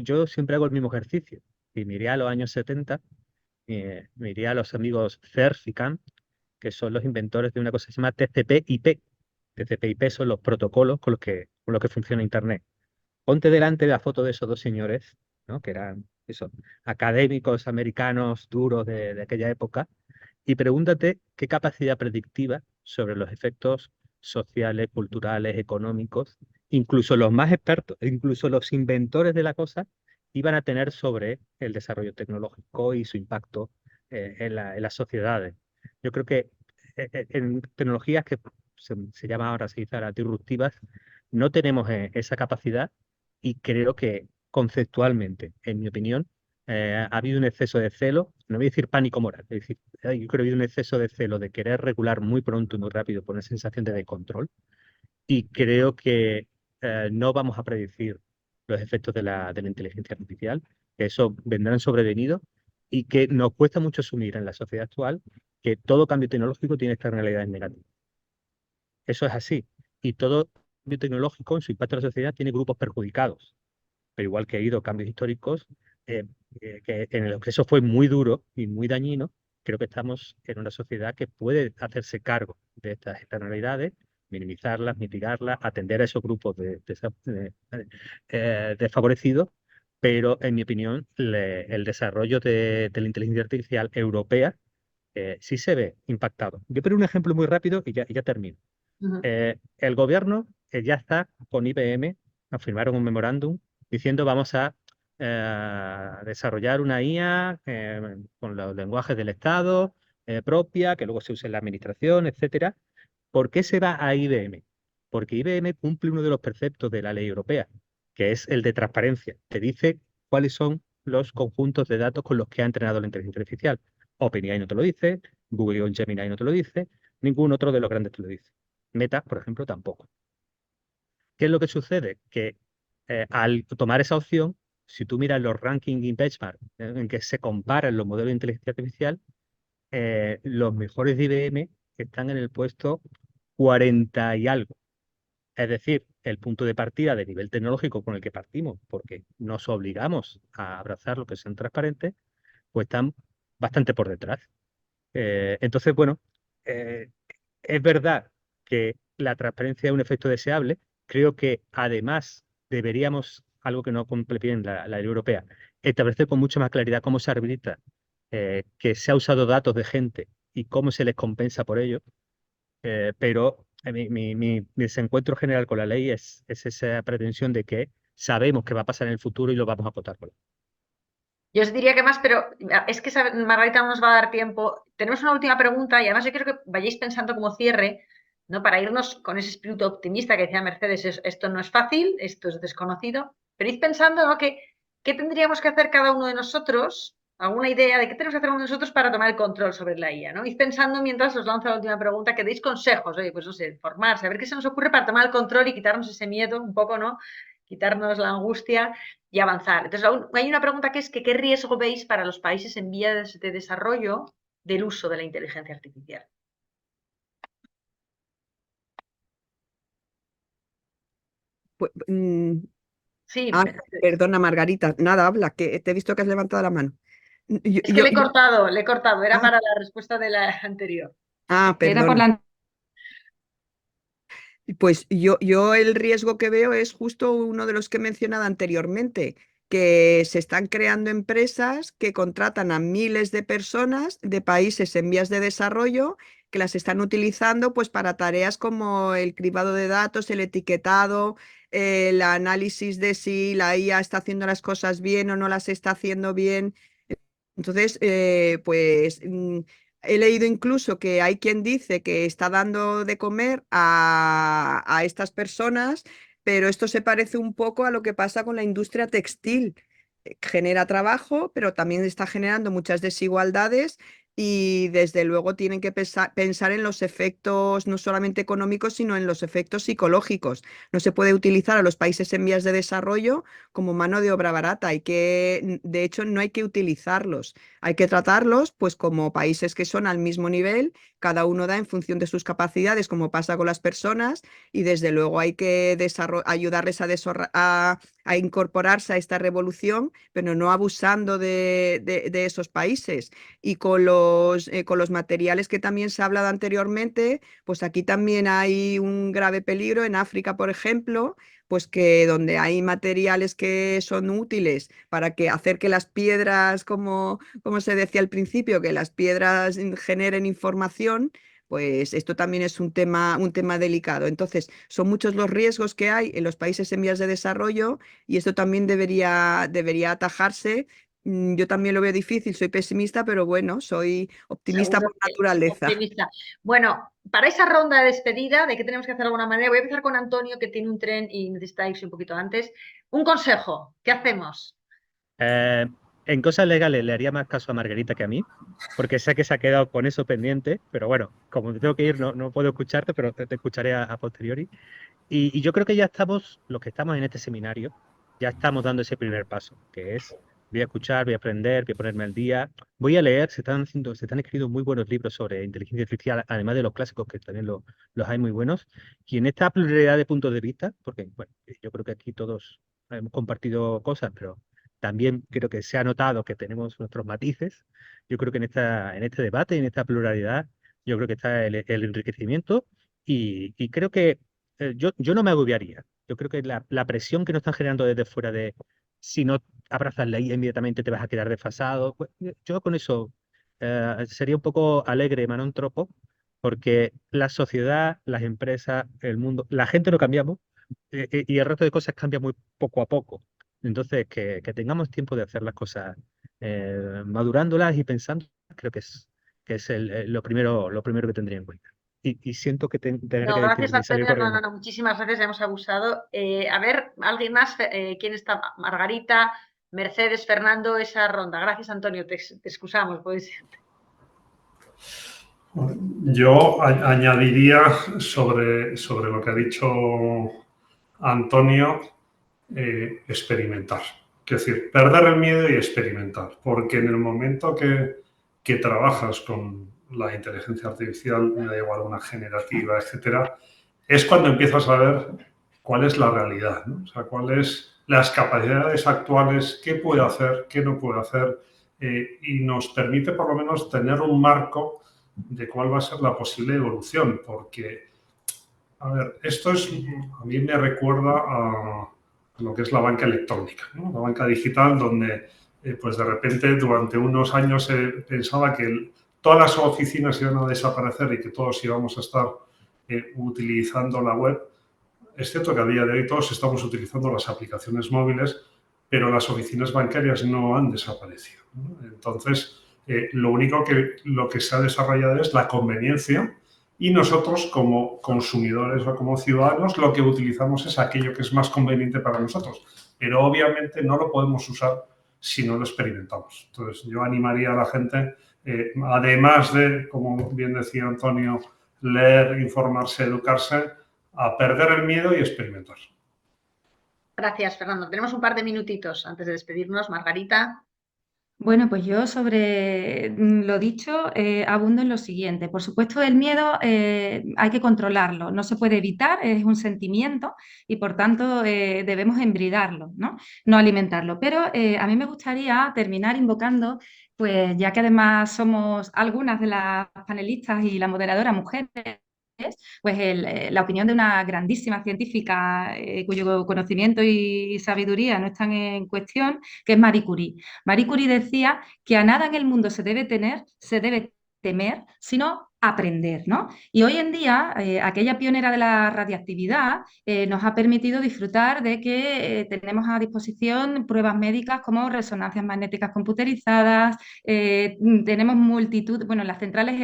yo siempre hago el mismo ejercicio. Y miré a los años 70, miré a los amigos Cerf y Camp, que son los inventores de una cosa que se llama TCP/IP. TCP/IP son los protocolos con los que funciona Internet. Ponte delante la foto de esos dos señores, ¿no? Que eran eso, académicos americanos duros de aquella época, y pregúntate qué capacidad predictiva sobre los efectos sociales, culturales, económicos, incluso los más expertos, incluso los inventores de la cosa, iban a tener sobre el desarrollo tecnológico y su impacto en las sociedades. Yo creo que en tecnologías que se llama ahora, se dice ahora, disruptivas, no tenemos esa capacidad y creo que conceptualmente, en mi opinión, ha habido un exceso de celo, no voy a decir pánico moral, es decir, yo creo que ha habido un exceso de celo de querer regular muy pronto y muy rápido por una sensación de descontrol y creo que no vamos a predecir los efectos de la inteligencia artificial, que eso vendrán sobrevenidos y que nos cuesta mucho asumir en la sociedad actual que todo cambio tecnológico tiene externalidades negativas. Eso es así. Y todo cambio tecnológico en su impacto en la sociedad tiene grupos perjudicados. Pero igual que ha habido cambios históricos, que en los que eso fue muy duro y muy dañino, creo que estamos en una sociedad que puede hacerse cargo de estas externalidades, minimizarlas, mitigarlas, atender a esos grupos desfavorecidos, pero en mi opinión el desarrollo de la inteligencia artificial europea sí se ve impactado. Yo pongo un ejemplo muy rápido y ya termino. El gobierno ya está con IBM, firmaron un memorándum diciendo vamos a desarrollar una IA con los lenguajes del Estado propia, que luego se use en la administración, etcétera. ¿Por qué se va a IBM? Porque IBM cumple uno de los preceptos de la ley europea, que es el de transparencia. Te dice cuáles son los conjuntos de datos con los que ha entrenado la inteligencia artificial. OpenAI no te lo dice, Google o Gemini no te lo dice, ningún otro de los grandes te lo dice. Meta, por ejemplo, tampoco. ¿Qué es lo que sucede? Que al tomar esa opción, si tú miras los rankings y benchmark en que se comparan los modelos de inteligencia artificial, los mejores de IBM están en el puesto 40 y algo. Es decir, el punto de partida de nivel tecnológico con el que partimos, porque nos obligamos a abrazar lo que son transparentes, pues están bastante por detrás. Entonces, bueno, eh, es verdad que la transparencia es un efecto deseable. Creo que además deberíamos, algo que no cumple bien la ley europea, establecer con mucha más claridad cómo se habilita que se ha usado datos de gente y cómo se les compensa por ello. Pero mi desencuentro general con la ley es esa pretensión de que sabemos qué va a pasar en el futuro y lo vamos a acotar por ahí. Yo os diría que más, pero es que Margarita no nos va a dar tiempo. Tenemos una última pregunta y además yo quiero que vayáis pensando como cierre, ¿no? Para irnos con ese espíritu optimista que decía Mercedes, esto no es fácil, esto es desconocido, pero id pensando, ¿no? ¿Qué tendríamos que hacer cada uno de nosotros? ¿Alguna idea de qué tenemos que hacer uno de nosotros para tomar el control sobre la IA? ¿No? Id pensando mientras os lanzo la última pregunta, que deis consejos, oye, pues no sé, formarse, a ver qué se nos ocurre para tomar el control y quitarnos ese miedo un poco, ¿no? Quitarnos la angustia y avanzar. Entonces, hay una pregunta que es que ¿qué riesgo veis para los países en vías de desarrollo del uso de la inteligencia artificial? Pues, Sí, perdona, Margarita, nada, habla, que te he visto que has levantado la mano. es que le he cortado, era para la respuesta de la anterior. Era por perdona. la Pues yo el riesgo que veo es justo uno de los que he mencionado anteriormente, que se están creando empresas que contratan a miles de personas de países en vías de desarrollo que las están utilizando pues para tareas como el cribado de datos, el etiquetado, el análisis de si la IA está haciendo las cosas bien o no las está haciendo bien. Entonces, he leído incluso que hay quien dice que está dando de comer a estas personas, pero esto se parece un poco a lo que pasa con la industria textil. Genera trabajo, pero también está generando muchas desigualdades y desde luego tienen que pensar en los efectos no solamente económicos, sino en los efectos psicológicos. No se puede utilizar a los países en vías de desarrollo como mano de obra barata. De hecho, no hay que utilizarlos. Hay que tratarlos pues como países que son al mismo nivel, cada uno da en función de sus capacidades, como pasa con las personas, y desde luego hay que ayudarles a incorporarse a esta revolución, pero no abusando de esos países. Y con los materiales que también se ha hablado anteriormente, pues aquí también hay un grave peligro en África, por ejemplo, pues que donde hay materiales que son útiles para hacer que las piedras, como se decía al principio, que las piedras generen información, pues esto también es un tema delicado. Entonces, son muchos los riesgos que hay en los países en vías de desarrollo y esto también debería atajarse. Yo también lo veo difícil, soy pesimista, pero bueno, soy optimista Seguro por que naturaleza. optimista. Bueno, para esa ronda de despedida, de qué tenemos que hacer de alguna manera, voy a empezar con Antonio, que tiene un tren y necesita irse un poquito antes. Un consejo, ¿qué hacemos? En cosas legales le haría más caso a Margarita que a mí, porque sé que se ha quedado con eso pendiente, pero bueno, como me tengo que ir, no puedo escucharte, pero te escucharé a posteriori. Y yo creo que ya estamos, los que estamos en este seminario, ya estamos dando ese primer paso, que es voy a escuchar, voy a aprender, voy a ponerme al día, voy a leer, se están escribiendo muy buenos libros sobre inteligencia artificial, además de los clásicos, que también los hay muy buenos, y en esta pluralidad de puntos de vista, porque bueno, yo creo que aquí todos hemos compartido cosas, pero también creo que se ha notado que tenemos nuestros matices. Yo creo que en este debate, en esta pluralidad, yo creo que está el enriquecimiento y creo que yo no me agobiaría. Yo creo que la presión que nos están generando desde fuera de si no abrazas la IA inmediatamente te vas a quedar desfasado, pues, yo con eso sería un poco alegre, Manon Tropo, porque la sociedad, las empresas, el mundo, la gente no cambiamos y el resto de cosas cambia muy poco a poco. Entonces, que tengamos tiempo de hacer las cosas madurándolas y pensando, creo que es lo primero que tendría en cuenta. Y siento que tener No, gracias que salir Antonio, corriendo. no, muchísimas gracias, ya hemos abusado. A ver, alguien más, ¿quién está? Margarita, Mercedes, Fernando, esa ronda. Gracias Antonio, te excusamos, pues. Yo añadiría sobre lo que ha dicho Antonio, experimentar. Es decir, perder el miedo y experimentar, porque en el momento que que trabajas con la inteligencia artificial, me da igual una generativa, etcétera, es cuando empiezas a ver cuál es la realidad, ¿no? O sea, cuáles las capacidades actuales, qué puede hacer, qué no puede hacer, y nos permite por lo menos tener un marco de cuál va a ser la posible evolución, porque, a ver, esto es, a mí me recuerda a lo que es la banca electrónica, ¿no? La banca digital, donde pues de repente durante unos años se pensaba que todas las oficinas iban a desaparecer y que todos íbamos a estar utilizando la web. Es cierto que a día de hoy todos estamos utilizando las aplicaciones móviles, pero las oficinas bancarias no han desaparecido, ¿no? Entonces, lo que se ha desarrollado es la conveniencia y nosotros como consumidores o como ciudadanos lo que utilizamos es aquello que es más conveniente para nosotros, pero obviamente no lo podemos usar si no lo experimentamos. Entonces, yo animaría a la gente, además de, como bien decía Antonio, leer, informarse, educarse, a perder el miedo y experimentar. Gracias, Fernando. Tenemos un par de minutitos antes de despedirnos. Margarita. Bueno, pues yo sobre lo dicho abundo en lo siguiente. Por supuesto, el miedo hay que controlarlo, no se puede evitar, es un sentimiento y por tanto debemos embridarlo, ¿no? No alimentarlo. Pero a mí me gustaría terminar invocando, pues ya que además somos algunas de las panelistas y la moderadora mujeres, pues la opinión de una grandísima científica cuyo conocimiento y sabiduría no están en cuestión, que es Marie Curie. Marie Curie decía que a nada en el mundo se debe temer, sino aprender, ¿no? Y hoy en día, aquella pionera de la radiactividad nos ha permitido disfrutar de que tenemos a disposición pruebas médicas como resonancias magnéticas computerizadas, tenemos multitud, bueno, las centrales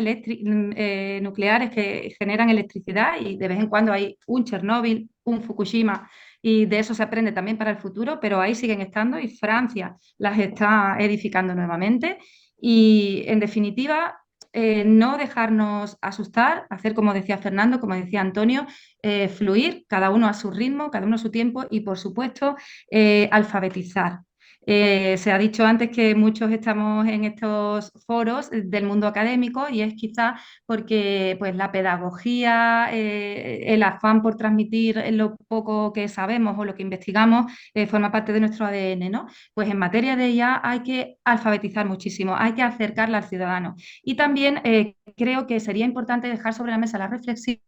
nucleares que generan electricidad y de vez en cuando hay un Chernóbil, un Fukushima, y de eso se aprende también para el futuro, pero ahí siguen estando y Francia las está edificando nuevamente. Y en definitiva, no dejarnos asustar, hacer como decía Fernando, como decía Antonio, fluir, cada uno a su ritmo, cada uno a su tiempo y por supuesto alfabetizar. Se ha dicho antes que muchos estamos en estos foros del mundo académico y es quizá porque pues, la pedagogía, el afán por transmitir lo poco que sabemos o lo que investigamos forma parte de nuestro ADN, ¿no? Pues en materia de ella hay que alfabetizar muchísimo, hay que acercarla al ciudadano. Y también creo que sería importante dejar sobre la mesa la reflexión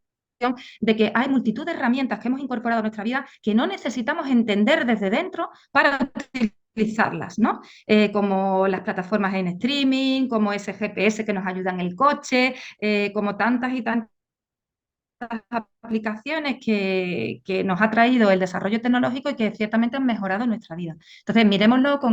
de que hay multitud de herramientas que hemos incorporado a nuestra vida que no necesitamos entender desde dentro para utilizarlas, ¿no? Como las plataformas en streaming, como ese GPS que nos ayuda en el coche, como tantas y tantas aplicaciones que nos ha traído el desarrollo tecnológico y que ciertamente han mejorado nuestra vida. Entonces, miremoslo con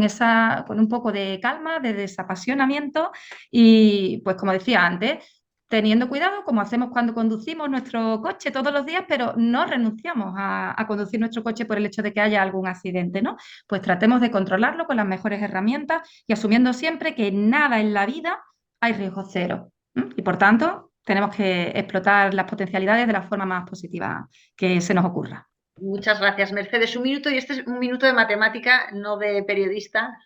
un poco de calma, de desapasionamiento y, pues como decía antes, teniendo cuidado, como hacemos cuando conducimos nuestro coche todos los días, pero no renunciamos a conducir nuestro coche por el hecho de que haya algún accidente, ¿no? Pues tratemos de controlarlo con las mejores herramientas y asumiendo siempre que nada en la vida hay riesgo cero. Y por tanto, tenemos que explotar las potencialidades de la forma más positiva que se nos ocurra. Muchas gracias, Mercedes. Un minuto y este es un minuto de matemática, no de periodista.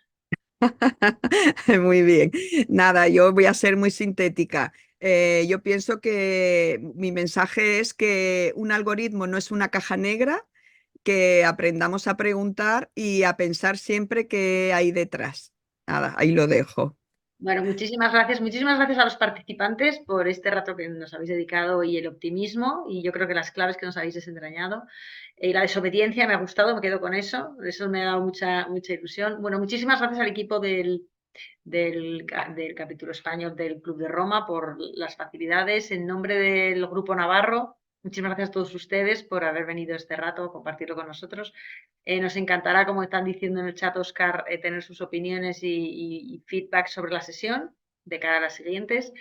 Muy bien. Nada, yo voy a ser muy sintética. Yo pienso que mi mensaje es que un algoritmo no es una caja negra, que aprendamos a preguntar y a pensar siempre qué hay detrás. Nada, ahí lo dejo. Bueno, muchísimas gracias. Muchísimas gracias a los participantes por este rato que nos habéis dedicado y el optimismo y yo creo que las claves que nos habéis desentrañado. Y la desobediencia me ha gustado, me quedo con eso. Eso me ha dado mucha ilusión. Bueno, muchísimas gracias al equipo del capítulo español del Club de Roma por las facilidades. En nombre del Grupo Navarro, muchísimas gracias a todos ustedes por haber venido este rato, compartirlo con nosotros. Nos encantará, como están diciendo en el chat, Oscar, tener sus opiniones y feedback sobre la sesión de cara a las siguientes.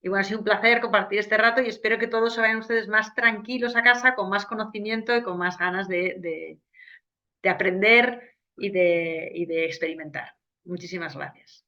Y bueno, ha sido un placer compartir este rato y espero que todos se vayan ustedes más tranquilos a casa, con más conocimiento y con más ganas de aprender y de experimentar. Muchísimas gracias.